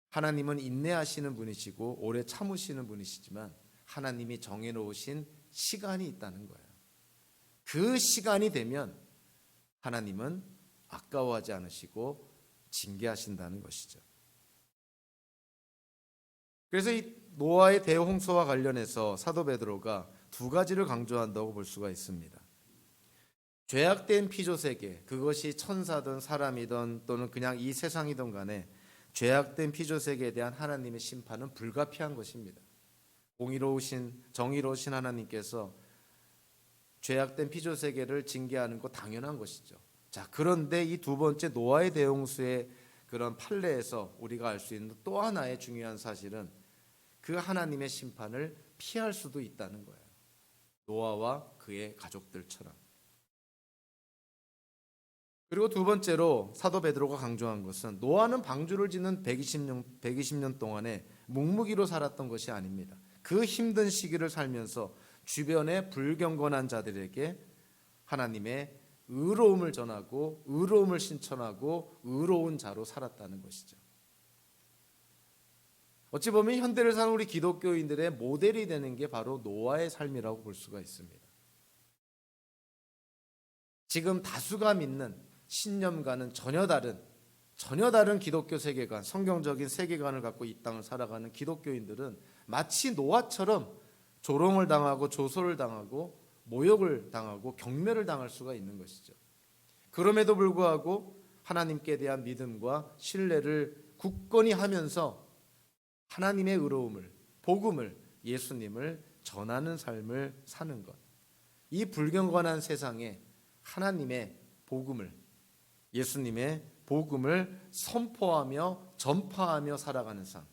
하나님은 인내하시는 분이시고 오래 참으시는 분이시지만 하나님이 정해놓으신 시간이 있다는 거예요. 그 시간이 되면 하나님은 아까워하지 않으시고 징계하신다는 것이죠. 그래서 이 노아의 대홍수와 관련해서 사도 베드로가 두 가지를 강조한다고 볼 수가 있습니다. 죄악된 피조세계, 그것이 천사든 사람이든 또는 그냥 이 세상이든 간에 죄악된 피조세계에 대한 하나님의 심판은 불가피한 것입니다. 공의로우신 정의로우신 하나님께서 죄악된 피조세계를 징계하는 것 당연한 것이죠. 자, 그런데 이 두 번째 노아의 대홍수의 그런 판례에서 우리가 알 수 있는 또 하나의 중요한 사실은 그 하나님의 심판을 피할 수도 있다는 거예요. 노아와 그의 가족들처럼. 그리고 두 번째로 사도 베드로가 강조한 것은 노아는 방주를 짓는 120년 동안에 묵묵히로 살았던 것이 아닙니다. 그 힘든 시기를 살면서 주변의 불경건한 자들에게 하나님의 의로움을 전하고 의로움을 신천하고 의로운 자로 살았다는 것이죠. 어찌 보면 현대를 사는 우리 기독교인들의 모델이 되는 게 바로 노아의 삶이라고 볼 수가 있습니다. 지금 다수가 믿는 신념과는 전혀 다른 전혀 다른 기독교 세계관, 성경적인 세계관을 갖고 이 땅을 살아가는 기독교인들은 마치 노아처럼 조롱을 당하고 조소를 당하고 모욕을 당하고 경멸을 당할 수가 있는 것이죠. 그럼에도 불구하고 하나님께 대한 믿음과 신뢰를 굳건히 하면서 하나님의 의로움을, 복음을, 예수님을 전하는 삶을 사는 것. 이 불경건한 세상에 하나님의 복음을, 예수님의 복음을 선포하며 전파하며 살아가는 삶.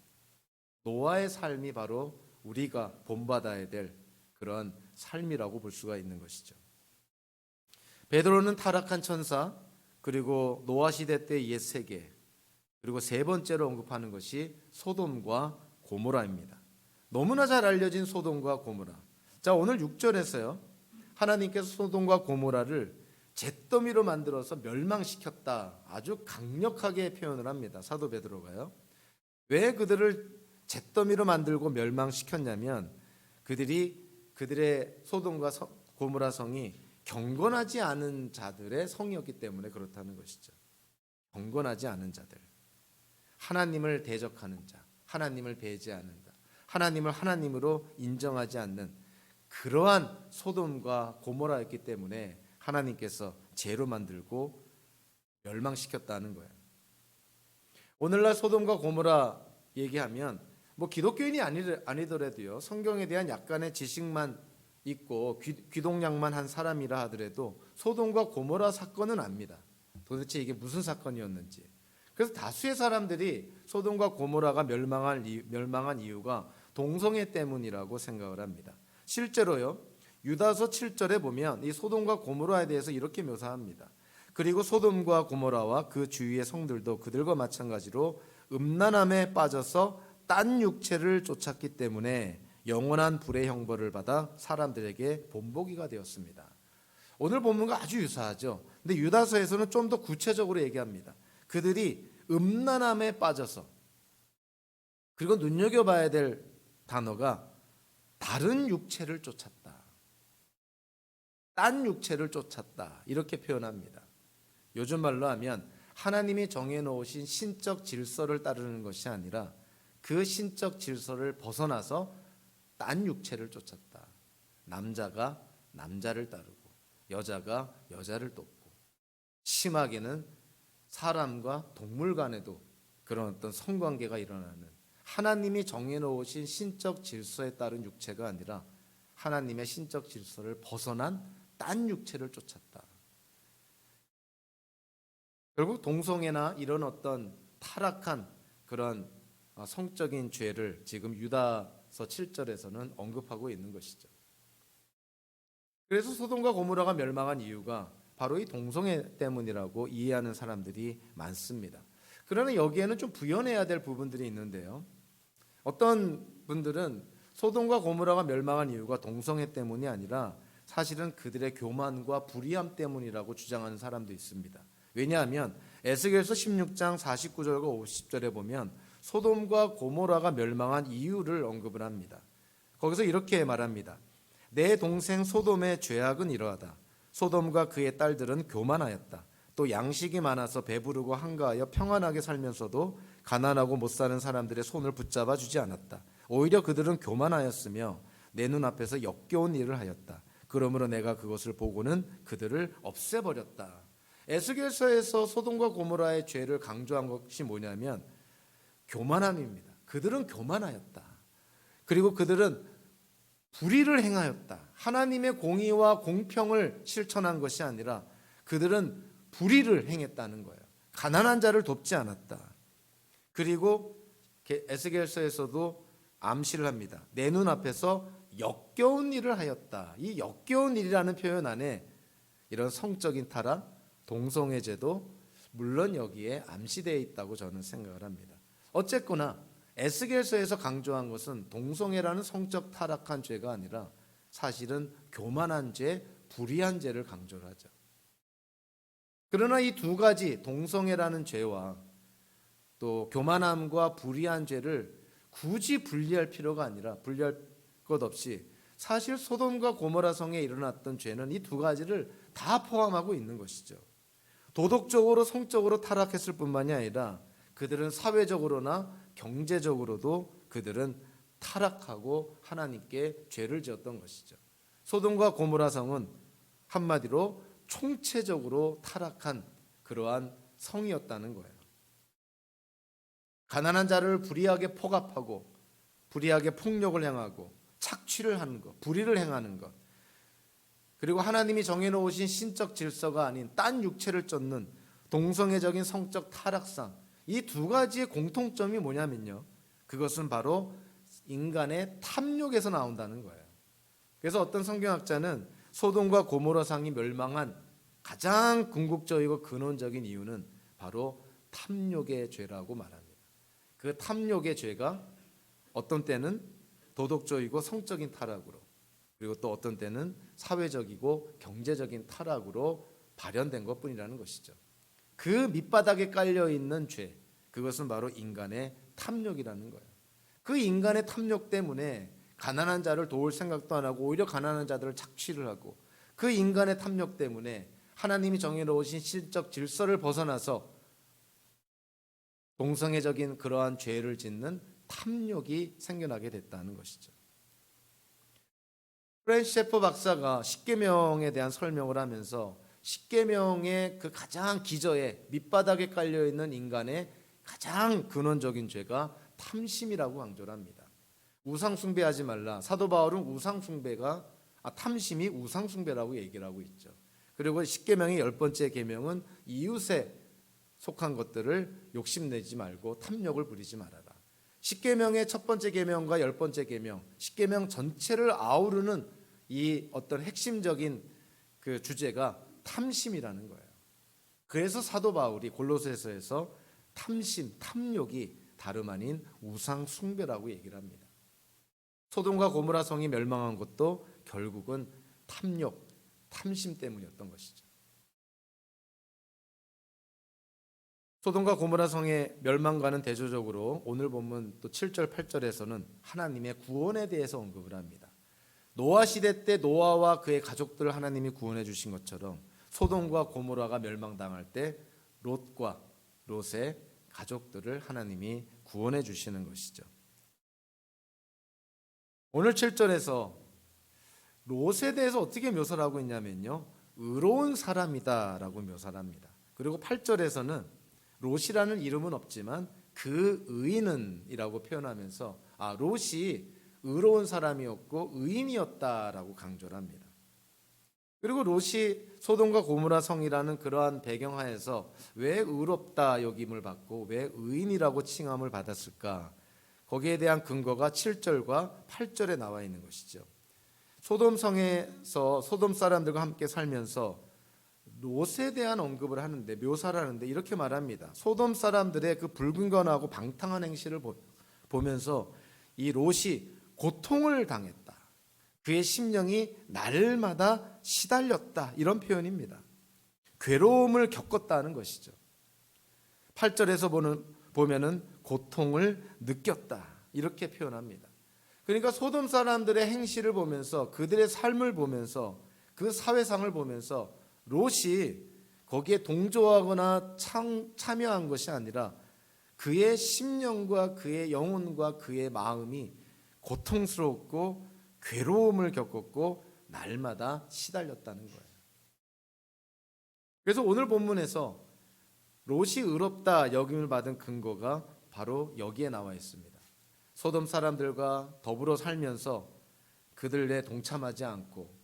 노아의 삶이 바로 우리가 본받아야 될 그런 삶이라고 볼 수가 있는 것이죠. 베드로는 타락한 천사, 그리고 노아 시대 때 옛 세계, 그리고 세 번째로 언급하는 것이 소돔과 고모라입니다. 너무나 잘 알려진 소돔과 고모라. 자, 오늘 6절에서요. 하나님께서 소돔과 고모라를 잿더미로 만들어서 멸망시켰다. 아주 강력하게 표현을 합니다. 사도 베드로가요. 왜 그들을 잿더미로 만들고 멸망시켰냐면 그들의 소돔과 고모라 성이 경건하지 않은 자들의 성이었기 때문에 그렇다는 것이죠. 경건하지 않은 자들, 하나님을 대적하는 자, 하나님을 배제하는 자, 하나님을 하나님으로 인정하지 않는 그러한 소돔과 고모라였기 때문에 하나님께서 죄로 만들고 멸망시켰다는 거예요. 오늘날 소돔과 고모라 얘기하면 뭐 기독교인이 아니더라도요, 성경에 대한 약간의 지식만 있고 귀동냥만 한 사람이라 하더라도 소돔과 고모라 사건은 압니다. 도대체 이게 무슨 사건이었는지. 그래서 다수의 사람들이 소돔과 고모라가 멸망한 이유가 동성애 때문이라고 생각을 합니다. 실제로요, 유다서 7절에 보면 이 소돔과 고모라에 대해서 이렇게 묘사합니다. 그리고 소돔과 고모라와 그 주위의 성들도 그들과 마찬가지로 음란함에 빠져서 딴 육체를 쫓았기 때문에 영원한 불의 형벌을 받아 사람들에게 본보기가 되었습니다. 오늘 본문과 아주 유사하죠. 근데 유다서에서는 좀 더 구체적으로 얘기합니다. 그들이 음란함에 빠져서, 그리고 눈여겨봐야 될 단어가 다른 육체를 쫓았다. 딴 육체를 쫓았다. 이렇게 표현합니다. 요즘 말로 하면 하나님이 정해놓으신 신적 질서를 따르는 것이 아니라 그 신적 질서를 벗어나서 딴 육체를 쫓았다. 남자가 남자를 따르고 여자가 여자를 돕고, 심하게는 사람과 동물 간에도 그런 어떤 성관계가 일어나는, 하나님이 정해놓으신 신적 질서에 따른 육체가 아니라 하나님의 신적 질서를 벗어난 딴 육체를 쫓았다. 결국 동성애나 이런 어떤 타락한 그런 성적인 죄를 지금 유다서 7절에서는 언급하고 있는 것이죠. 그래서 소돔과 고모라가 멸망한 이유가 바로 이 동성애 때문이라고 이해하는 사람들이 많습니다. 그러나 여기에는 좀 부연해야 될 부분들이 있는데요. 어떤 분들은 소돔과 고모라가 멸망한 이유가 동성애 때문이 아니라 사실은 그들의 교만과 불의함 때문이라고 주장하는 사람도 있습니다. 왜냐하면 에스겔서 16장 49절과 50절에 보면 소돔과 고모라가 멸망한 이유를 언급을 합니다. 거기서 이렇게 말합니다. 내 동생 소돔의 죄악은 이러하다. 소돔과 그의 딸들은 교만하였다. 또 양식이 많아서 배부르고 한가하여 평안하게 살면서도 가난하고 못 사는 사람들의 손을 붙잡아 주지 않았다. 오히려 그들은 교만하였으며 내 눈앞에서 역겨운 일을 하였다. 그러므로 내가 그것을 보고는 그들을 없애버렸다. 에스겔서에서 소돔과 고모라의 죄를 강조한 것이 뭐냐면 교만함입니다. 그들은 교만하였다. 그리고 그들은 불의를 행하였다. 하나님의 공의와 공평을 실천한 것이 아니라 그들은 불의를 행했다는 거예요. 가난한 자를 돕지 않았다. 그리고 에스겔서에서도 암시를 합니다. 내 눈앞에서 역겨운 일을 하였다. 이 역겨운 일이라는 표현 안에 이런 성적인 타락, 동성애죄도 물론 여기에 암시되어 있다고 저는 생각을 합니다. 어쨌거나 에스겔서에서 강조한 것은 동성애라는 성적 타락한 죄가 아니라 사실은 교만한 죄, 불의한 죄를 강조를 하죠. 그러나 이 두 가지 동성애라는 죄와 또 교만함과 불의한 죄를 굳이 분리할 필요가 아니라, 분리할 것 없이 사실 소돔과 고모라 성에 일어났던 죄는 이 두 가지를 다 포함하고 있는 것이죠. 도덕적으로 성적으로 타락했을 뿐만이 아니라 그들은 사회적으로나 경제적으로도 그들은 타락하고 하나님께 죄를 지었던 것이죠. 소돔과 고모라 성은 한마디로 총체적으로 타락한 그러한 성이었다는 거예요. 가난한 자를 불의하게 폭압하고 불의하게 폭력을 행하고 착취를 하는 것, 불의를 행하는 것, 그리고 하나님이 정해놓으신 신적 질서가 아닌 딴 육체를 쫓는 동성애적인 성적 타락상, 이 두 가지의 공통점이 뭐냐면요, 그것은 바로 인간의 탐욕에서 나온다는 거예요. 그래서 어떤 성경학자는 소돔과 고모라 성이 멸망한 가장 궁극적이고 근원적인 이유는 바로 탐욕의 죄라고 말합니다. 그 탐욕의 죄가 어떤 때는 도덕적이고 성적인 타락으로, 그리고 또 어떤 때는 사회적이고 경제적인 타락으로 발현된 것뿐이라는 것이죠. 그 밑바닥에 깔려있는 죄, 그것은 바로 인간의 탐욕이라는 거예요. 그 인간의 탐욕 때문에 가난한 자를 도울 생각도 안 하고 오히려 가난한 자들을 착취를 하고, 그 인간의 탐욕 때문에 하나님이 정해놓으신 신적 질서를 벗어나서 동성애적인 그러한 죄를 짓는 탐욕이 생겨나게 됐다는 것이죠. 프랜시스 셰퍼 박사가 십계명에 대한 설명을 하면서 십계명의 그 가장 기저에 밑바닥에 깔려있는 인간의 가장 근원적인 죄가 탐심이라고 강조를 합니다. 우상숭배하지 말라. 사도 바울은 탐심이 우상숭배라고 얘기를 하고 있죠. 그리고 십계명의 10번째 계명은 이웃에 속한 것들을 욕심내지 말고 탐욕을 부리지 말아라. 십계명의 첫 번째 계명과 10번째 계명, 십계명 전체를 아우르는 이 어떤 핵심적인 그 주제가 탐심이라는 거예요. 그래서 사도 바울이 골로새서에서 탐심, 탐욕이 다름 아닌 우상 숭배라고 얘기를 합니다. 소돔과 고모라 성이 멸망한 것도 결국은 탐욕, 탐심 때문이었던 것이죠. 소돔과 고모라 성의 멸망과는 대조적으로 오늘 본문 또 7절 8절에서는 하나님의 구원에 대해서 언급을 합니다. 노아 시대 때 노아와 그의 가족들을 하나님이 구원해 주신 것처럼 소돔과 고모라가 멸망당할 때 롯과 롯의 가족들을 하나님이 구원해 주시는 것이죠. 오늘 7절에서 롯에 대해서 어떻게 묘사를 하고 있냐면요, 의로운 사람이다라고 묘사를 합니다. 그리고 8절에서는 롯이라는 이름은 없지만 그 의인은이라고 표현하면서 롯이 의로운 사람이었고 의인이었다라고 강조를 합니다. 그리고 롯이 소돔과 고모라 성이라는 그러한 배경하에서 왜 의롭다 여김을 받고 왜 의인이라고 칭함을 받았을까? 거기에 대한 근거가 7절과 8절에 나와 있는 것이죠. 소돔 성에서 소돔 사람들과 함께 살면서 롯에 대한 언급을 하는데, 묘사를 하는데 이렇게 말합니다. 소돔 사람들의 그 불근건하고 방탕한 행실을 보면서 이 롯이 고통을 당했다, 그의 심령이 날마다 시달렸다, 이런 표현입니다. 괴로움을 겪었다는 것이죠. 8절에서 보면은 고통을 느꼈다, 이렇게 표현합니다. 그러니까 소돔 사람들의 행실을 보면서, 그들의 삶을 보면서, 그 사회상을 보면서 롯이 거기에 동조하거나 참여한 것이 아니라 그의 심령과 그의 영혼과 그의 마음이 고통스럽고 괴로움을 겪었고 날마다 시달렸다는 거예요. 그래서 오늘 본문에서 롯이 의롭다 여김을 받은 근거가 바로 여기에 나와 있습니다. 소돔 사람들과 더불어 살면서 그들에 동참하지 않고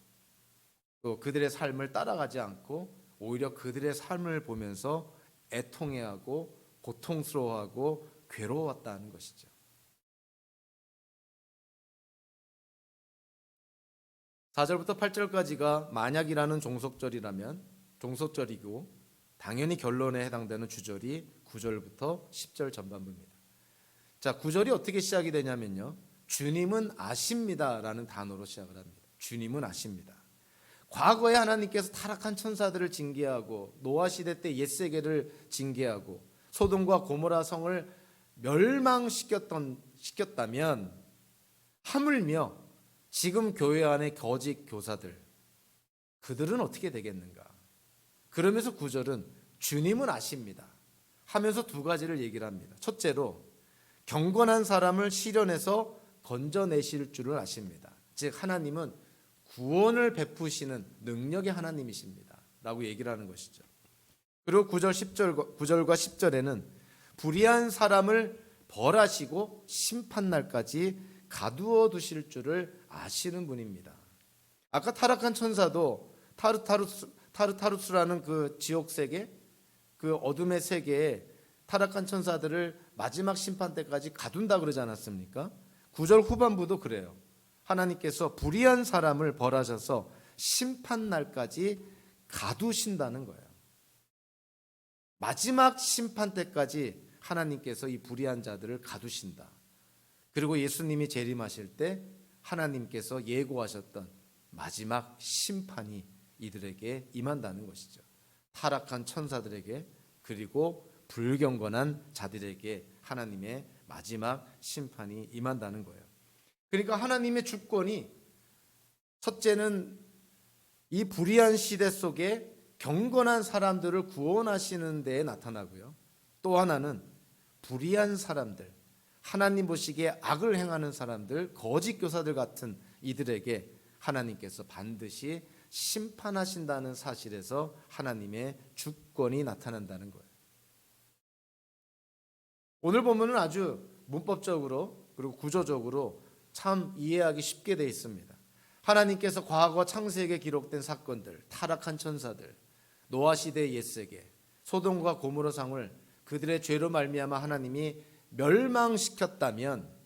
또 그들의 삶을 따라가지 않고 오히려 그들의 삶을 보면서 애통해하고 고통스러워하고 괴로웠다는 것이죠. (4절부터) (8절까지가) 만약이라는 종속절이고 당연히 결론에 해당되는 주절이 9절부터 10절 전반부입니다. 자, 9절이 어떻게 시작이 되냐면요, 주님은 아십니다라는 단어로 시작을 합니다. 주님은 아십니다. 과거에 하나님께서 타락한 천사들을 징계하고 노아 시대 때 옛세계를 징계하고 소돔과 고모라 성을 멸망시켰다면 하물며 지금 교회 안의 거짓 교사들, 그들은 어떻게 되겠는가? 그러면서 9절은 주님은 아십니다 하면서 두 가지를 얘기를 합니다. 첫째로 경건한 사람을 시련에서 건져내실 줄을 아십니다. 즉 하나님은 구원을 베푸시는 능력의 하나님이십니다 라고 얘기를 하는 것이죠. 그리고 9절과 10절에는 불의한 사람을 벌하시고 심판날까지 가두어 두실 줄을 아시는 분입니다. 아까 타락한 천사도 타르타루스라는 그 지옥 세계, 그 어둠의 세계에 타락한 천사들을 마지막 심판 때까지 가둔다 그러지 않았습니까? 9절 후반부도 그래요. 하나님께서 불의한 사람을 벌하셔서 심판날까지 가두신다는 거예요. 마지막 심판 때까지 하나님께서 이 불의한 자들을 가두신다. 그리고 예수님이 재림하실 때 하나님께서 예고하셨던 마지막 심판이 이들에게 임한다는 것이죠. 타락한 천사들에게 그리고 불경건한 자들에게 하나님의 마지막 심판이 임한다는 거예요. 그러니까 하나님의 주권이 첫째는 이 불의한 시대 속에 경건한 사람들을 구원하시는 데에 나타나고요. 또 하나는 불의한 사람들, 하나님 보시기에 악을 행하는 사람들, 거짓 교사들 같은 이들에게 하나님께서 반드시 심판하신다는 사실에서 하나님의 주권이 나타난다는 거예요. 오늘 본문은 아주 문법적으로 그리고 구조적으로 참 이해하기 쉽게 되어 있습니다. 하나님께서 과거 창세기에 기록된 사건들, 타락한 천사들, 노아 시대의 옛세계, 소돔과 고모라 상을 그들의 죄로 말미암아 하나님이 멸망시켰다면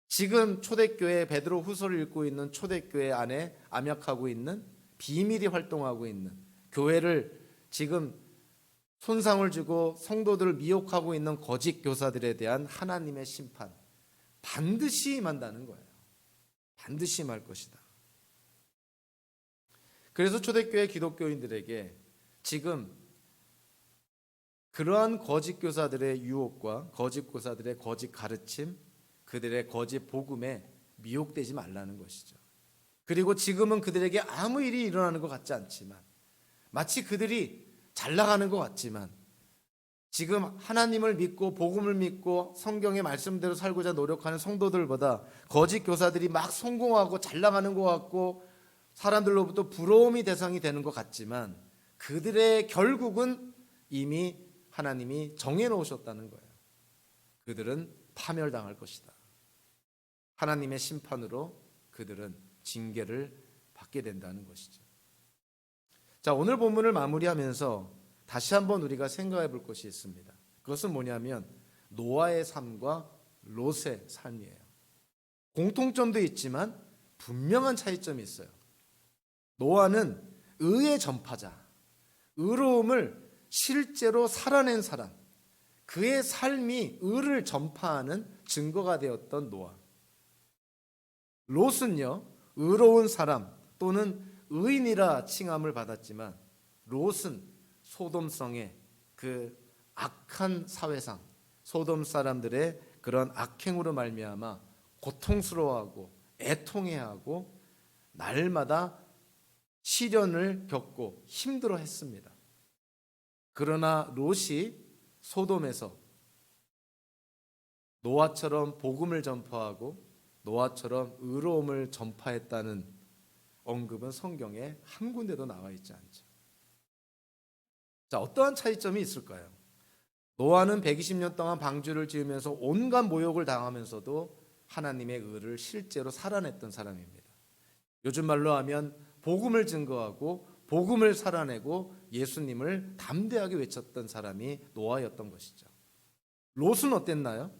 지금 초대교회 베드로 후서를 읽고 있는 초대교회 안에 암약하고 있는 비밀이 활동하고 있는 교회를 지금 손상을 주고 성도들을 미혹하고 있는 거짓 교사들에 대한 하나님의 심판 반드시 임한다는 거예요. 반드시 임할 것이다. 그래서 초대교회 기독교인들에게 지금 그러한 거짓 교사들의 유혹과 거짓 교사들의 거짓 가르침, 그들의 거짓 복음에 미혹되지 말라는 것이죠. 그리고 지금은 그들에게 아무 일이 일어나는 것 같지 않지만 마치 그들이 잘 나가는 것 같지만 지금 하나님을 믿고 복음을 믿고 성경의 말씀대로 살고자 노력하는 성도들보다 거짓 교사들이 막 성공하고 잘 나가는 것 같고 사람들로부터 부러움이 대상이 되는 것 같지만 그들의 결국은 이미 하나님이 정해놓으셨다는 거예요. 그들은 파멸당할 것이다. 하나님의 심판으로 그들은 징계를 받게 된다는 것이죠. 자, 오늘 본문을 마무리하면서 다시 한번 우리가 생각해 볼 것이 있습니다. 그것은 뭐냐면 노아의 삶과 롯의 삶이에요. 공통점도 있지만 분명한 차이점이 있어요. 노아는 의의 전파자, 의로움을 실제로 살아낸 사람, 그의 삶이 의를 전파하는 증거가 되었던 노아. 롯은요, 의로운 사람 또는 의인이라 칭함을 받았지만 롯은 소돔성의 그 악한 사회상, 소돔 사람들의 그런 악행으로 말미암아 고통스러워하고 애통해하고 날마다 시련을 겪고 힘들어했습니다. 그러나 롯이 소돔에서 노아처럼 복음을 전파하고 노아처럼 의로움을 전파했다는 언급은 성경에 한 군데도 나와 있지 않죠. 자, 어떠한 차이점이 있을까요? 노아는 120년 동안 방주를 지으면서 온갖 모욕을 당하면서도 하나님의 의를 실제로 살아냈던 사람입니다. 요즘 말로 하면 복음을 증거하고 복음을 살아내고 예수님을 담대하게 외쳤던 사람이 노아였던 것이죠. 롯은 어땠나요?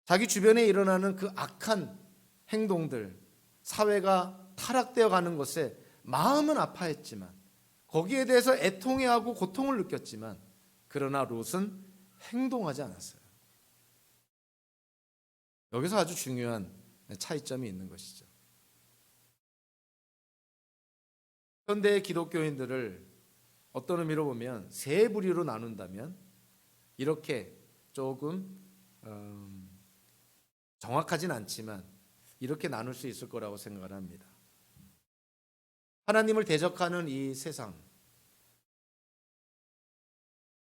자기 주변에 일어나는 그 악한 행동들, 사회가 타락되어 가는 것에 마음은 아파했지만 거기에 대해서 애통해하고 고통을 느꼈지만 그러나 롯은 행동하지 않았어요. 여기서 아주 중요한 차이점이 있는 것이죠. 현대의 기독교인들을 어떤 의미로 보면 세 부류로 나눈다면 이렇게 조금 정확하진 않지만 이렇게 나눌 수 있을 거라고 생각을 합니다. 하나님을 대적하는 이 세상,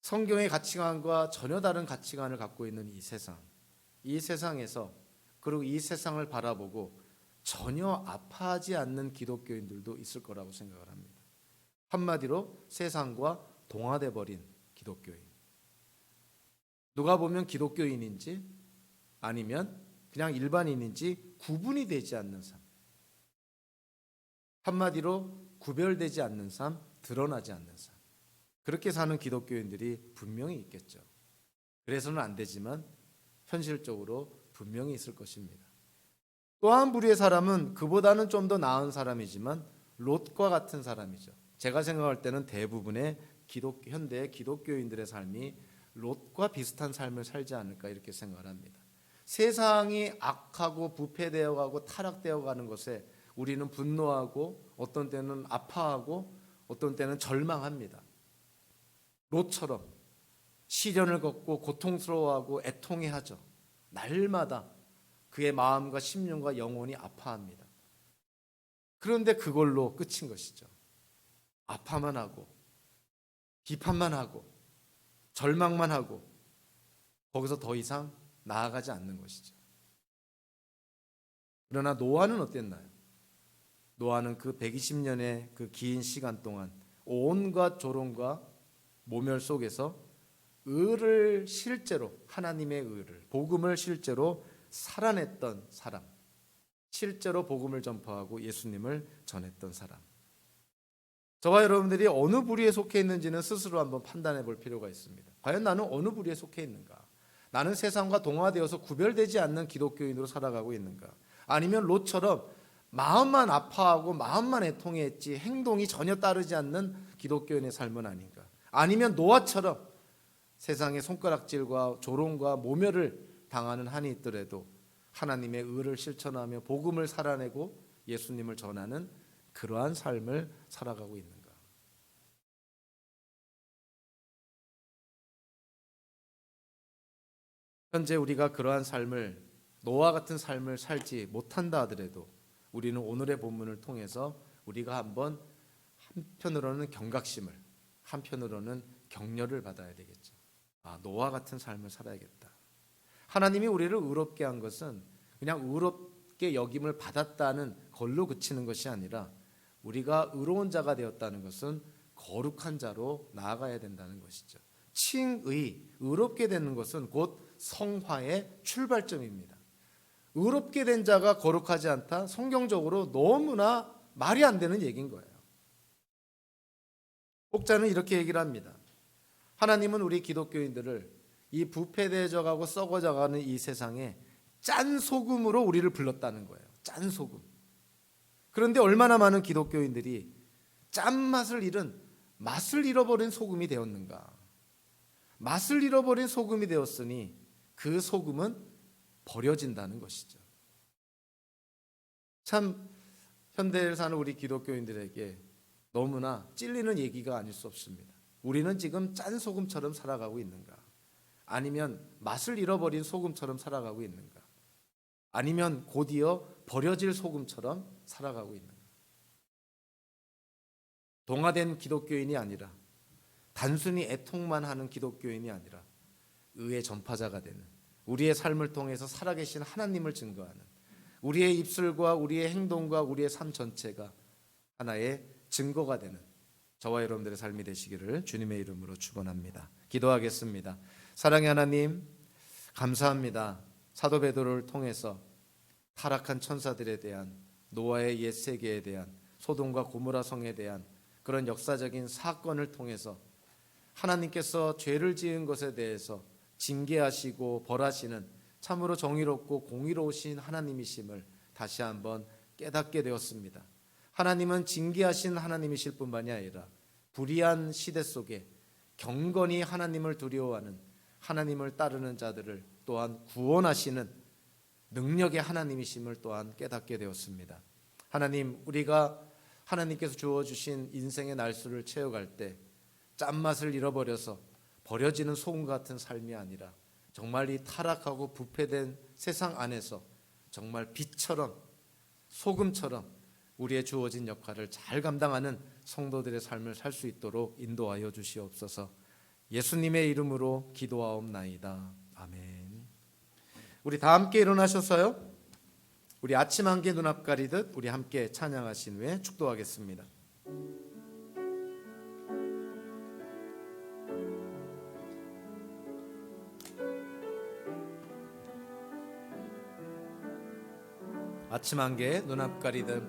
성경의 가치관과 전혀 다른 가치관을 갖고 있는 이 세상에서 그리고 이 세상을 바라보고 전혀 아파하지 않는 기독교인들도 있을 거라고 생각을 합니다. 한마디로 세상과 동화돼 버린 기독교인. 누가 보면 기독교인인지 아니면 그냥 일반인인지 구분이 되지 않는 삶. 한마디로 구별되지 않는 삶, 드러나지 않는 삶. 그렇게 사는 기독교인들이 분명히 있겠죠. 그래서는 안 되지만 현실적으로 분명히 있을 것입니다. 또 한 부류의 사람은 그보다는 좀 더 나은 사람이지만 롯과 같은 사람이죠. 제가 생각할 때는 대부분의 현대 기독교인들의 삶이 롯과 비슷한 삶을 살지 않을까 이렇게 생각을 합니다. 세상이 악하고 부패되어 가고 타락되어 가는 것에 우리는 분노하고 어떤 때는 아파하고 어떤 때는 절망합니다. 롯처럼 시련을 겪고 고통스러워하고 애통해하죠. 날마다 그의 마음과 심령과 영혼이 아파합니다. 그런데 그걸로 끝인 것이죠. 아파만 하고 비판만 하고 절망만 하고 거기서 더 이상 나아가지 않는 것이죠. 그러나 노아는 어땠나요? 노아는 그 120년의 그 긴 시간 동안 온갖 조롱과 모멸 속에서 의를 실제로 하나님의 의를 복음을 실제로 살아냈던 사람, 실제로 복음을 전파하고 예수님을 전했던 사람. 저와 여러분들이 어느 부류에 속해 있는지는 스스로 한번 판단해 볼 필요가 있습니다. 과연 나는 어느 부류에 속해 있는가? 나는 세상과 동화되어서 구별되지 않는 기독교인으로 살아가고 있는가? 아니면 롯처럼 마음만 아파하고 마음만 애통했지 행동이 전혀 따르지 않는 기독교인의 삶은 아닌가? 아니면 노아처럼 세상의 손가락질과 조롱과 모멸을 당하는 한이 있더라도 하나님의 의를 실천하며 복음을 살아내고 예수님을 전하는 그러한 삶을 살아가고 있는가? 현재 우리가 그러한 삶을 노아 같은 삶을 살지 못한다 하더라도 우리는 오늘의 본문을 통해서 우리가 한번 한편으로는 경각심을 한편으로는 격려를 받아야 되겠죠. 노아 같은 삶을 살아야겠다. 하나님이 우리를 의롭게 한 것은 그냥 의롭게 여김을 받았다는 걸로 그치는 것이 아니라 우리가 의로운 자가 되었다는 것은 거룩한 자로 나아가야 된다는 것이죠. 칭의, 의롭게 되는 것은 곧 성화의 출발점입니다. 의롭게 된 자가 거룩하지 않다? 성경적으로 너무나 말이 안 되는 얘기인 거예요. 혹자는 이렇게 얘기를 합니다. 하나님은 우리 기독교인들을 이 부패되어가고 썩어져가는 이 세상에 짠 소금으로 우리를 불렀다는 거예요. 짠 소금. 그런데 얼마나 많은 기독교인들이 짠맛을 잃은 맛을 잃어버린 소금이 되었는가? 맛을 잃어버린 소금이 되었으니 그 소금은 버려진다는 것이죠. 참 현대를 사는 우리 기독교인들에게 너무나 찔리는 얘기가 아닐 수 없습니다. 우리는 지금 짠 소금처럼 살아가고 있는가? 아니면 맛을 잃어버린 소금처럼 살아가고 있는가? 아니면 곧이어 버려질 소금처럼 살아가고 있는가? 동화된 기독교인이 아니라 단순히 애통만 하는 기독교인이 아니라 의의 전파자가 되는 우리의 삶을 통해서 살아계신 하나님을 증거하는 우리의 입술과 우리의 행동과 우리의 삶 전체가 하나의 증거가 되는 저와 여러분들의 삶이 되시기를 주님의 이름으로 축원합니다. 기도하겠습니다. 사랑의 하나님, 감사합니다. 사도 베드로를 통해서 타락한 천사들에 대한 노아의 옛 세계에 대한 소돔과 고모라 성에 대한 그런 역사적인 사건을 통해서 하나님께서 죄를 지은 것에 대해서 징계하시고 벌하시는 참으로 정의롭고 공의로우신 하나님이심을 다시 한번 깨닫게 되었습니다. 하나님은 징계하신 하나님이실 뿐만이 아니라 불의한 시대 속에 경건히 하나님을 두려워하는 하나님을 따르는 자들을 또한 구원하시는 능력의 하나님이심을 또한 깨닫게 되었습니다. 하나님, 우리가 하나님께서 주어주신 인생의 날수를 채워갈 때 짠맛을 잃어버려서 버려지는 소금 같은 삶이 아니라 정말 이 타락하고 부패된 세상 안에서 정말 빛처럼 소금처럼 우리의 주어진 역할을 잘 감당하는 성도들의 삶을 살 수 있도록 인도하여 주시옵소서. 예수님의 이름으로 기도하옵나이다. 아멘. 우리 다 함께 일어나셔서요, 우리 아침 한개 눈앞 가리듯 우리 함께 찬양하신 후에 축도하겠습니다. 아침 한개 눈앞 가리듯,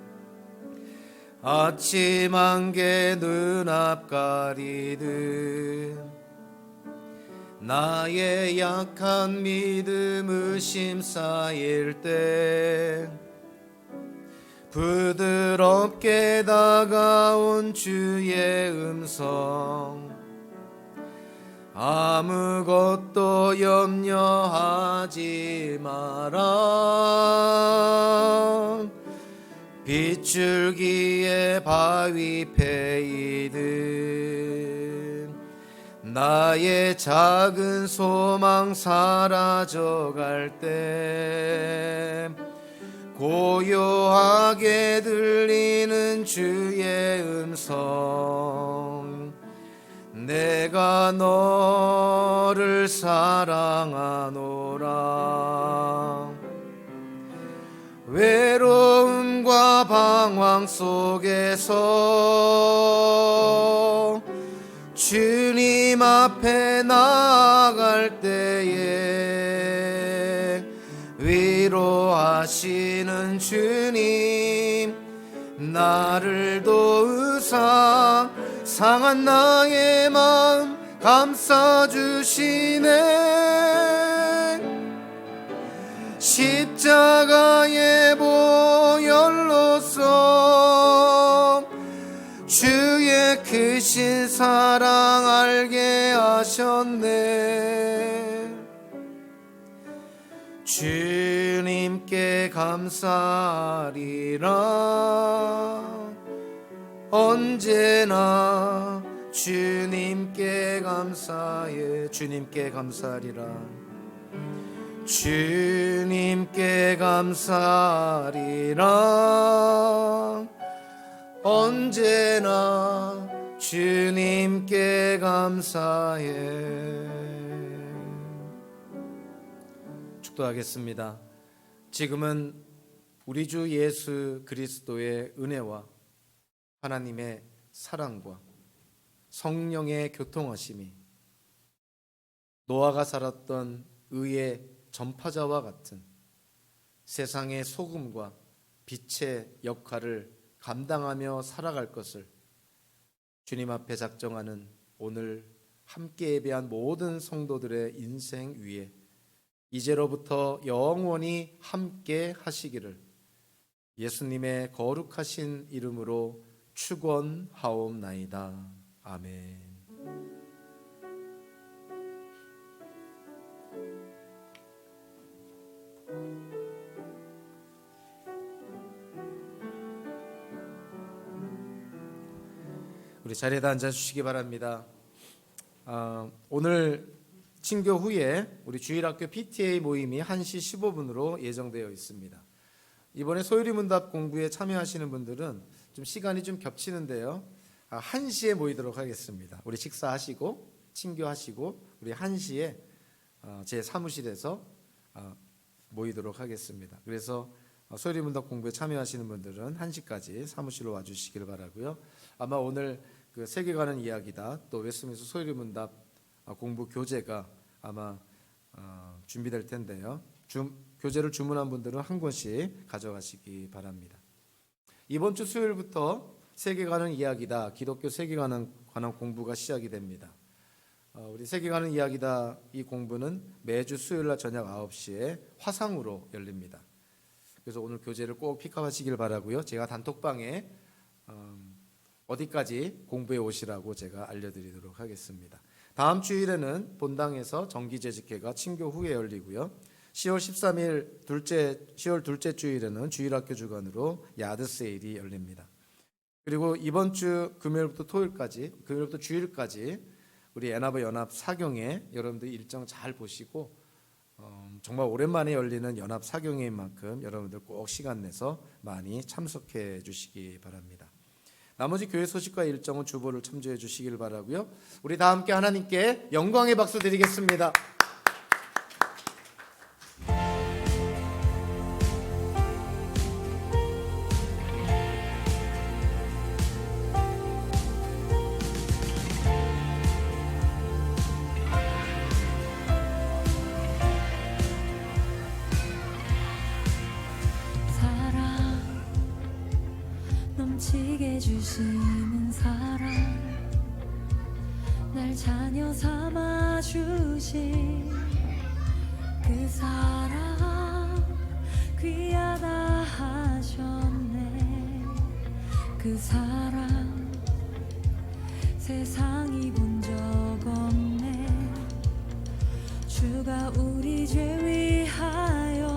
아침 한개 눈앞 가리듯, 나의 약한 믿음 의심 쌓일 때 부드럽게 다가온 주의 음성, 아무것도 염려하지 마라. 빗줄기에 바위 패이듯 나의 작은 소망 사라져갈 때 고요하게 들리는 주의 음성, 내가 너를 사랑하노라. 외로움과 방황 속에서 주님 앞에 나아갈 때에 위로하시는 주님, 나를 도우사 상한 나의 마음 감싸주시네. 십자가의 보혈로서 주의 크신 사랑 알게 하셨네. 주님께 감사하리라. 언제나 주님께 감사해. 주님께 감사하리라. 주님께 감사하리라. 언제나 주님께 감사해. 축도하겠습니다. 지금은 우리 주 예수 그리스도의 은혜와 하나님의 사랑과 성령의 교통하심이 노아가 살았던 의의 전파자와 같은 세상의 소금과 빛의 역할을 감당하며 살아갈 것을 주님 앞에 작정하는 오늘 함께 예배한 모든 성도들의 인생 위에 이제로부터 영원히 함께 하시기를 예수님의 거룩하신 이름으로 축원하옵나이다. 아멘. 우리 자리에 앉아 주시기 바랍니다. 오늘 친교 후에 우리 주일학교 PTA 모임이 1시 15분으로 예정되어 있습니다. 이번에 소율이문답 공부에 참여하시는 분들은 좀 시간이 좀 겹치는데요, 1시에 모이도록 하겠습니다. 우리 식사하시고 친교하시고 우리 1시에 제 사무실에서 모이도록 하겠습니다. 그래서 소율이문답 공부에 참여하시는 분들은 1시까지 사무실로 와주시길 바라고요. 아마 오늘 그 세계가는 이야기다, 또 웨스트민스터 소율이문답 공부 교재가 아마 준비될 텐데요. 교재를 주문한 분들은 한 권씩 가져가시기 바랍니다. 이번 주 수요일부터 세계가는 이야기다, 기독교 세계관에 관한 공부가 시작이 됩니다. 우리 세계가는 이야기다 이 공부는 매주 수요일날 저녁 9시에 화상으로 열립니다. 그래서 오늘 교재를 꼭 픽업하시길 바라고요. 제가 단톡방에 어디까지 공부해 오시라고 제가 알려드리도록 하겠습니다. 다음 주일에는 본당에서 정기재직회가 친교 후에 열리고요. 10월 13일 10월 둘째 주일에는 주일학교 주간으로 야드세일이 열립니다. 그리고 이번 주 금요일부터 주일까지 우리 애나버 연합 사경회 여러분들 일정 잘 보시고 정말 오랜만에 열리는 연합 사경회인 만큼 여러분들 꼭 시간 내서 많이 참석해 주시기 바랍니다. 나머지 교회 소식과 일정은 주보를 참조해 주시길 바라고요. 우리 다 함께 하나님께 영광의 박수 드리겠습니다. 넘치게 주시는 사랑, 날 자녀 삼아 주신 그 사랑 귀하다 하셨네. 그 사랑 세상이 본 적 없네. 주가 우리 죄 위하여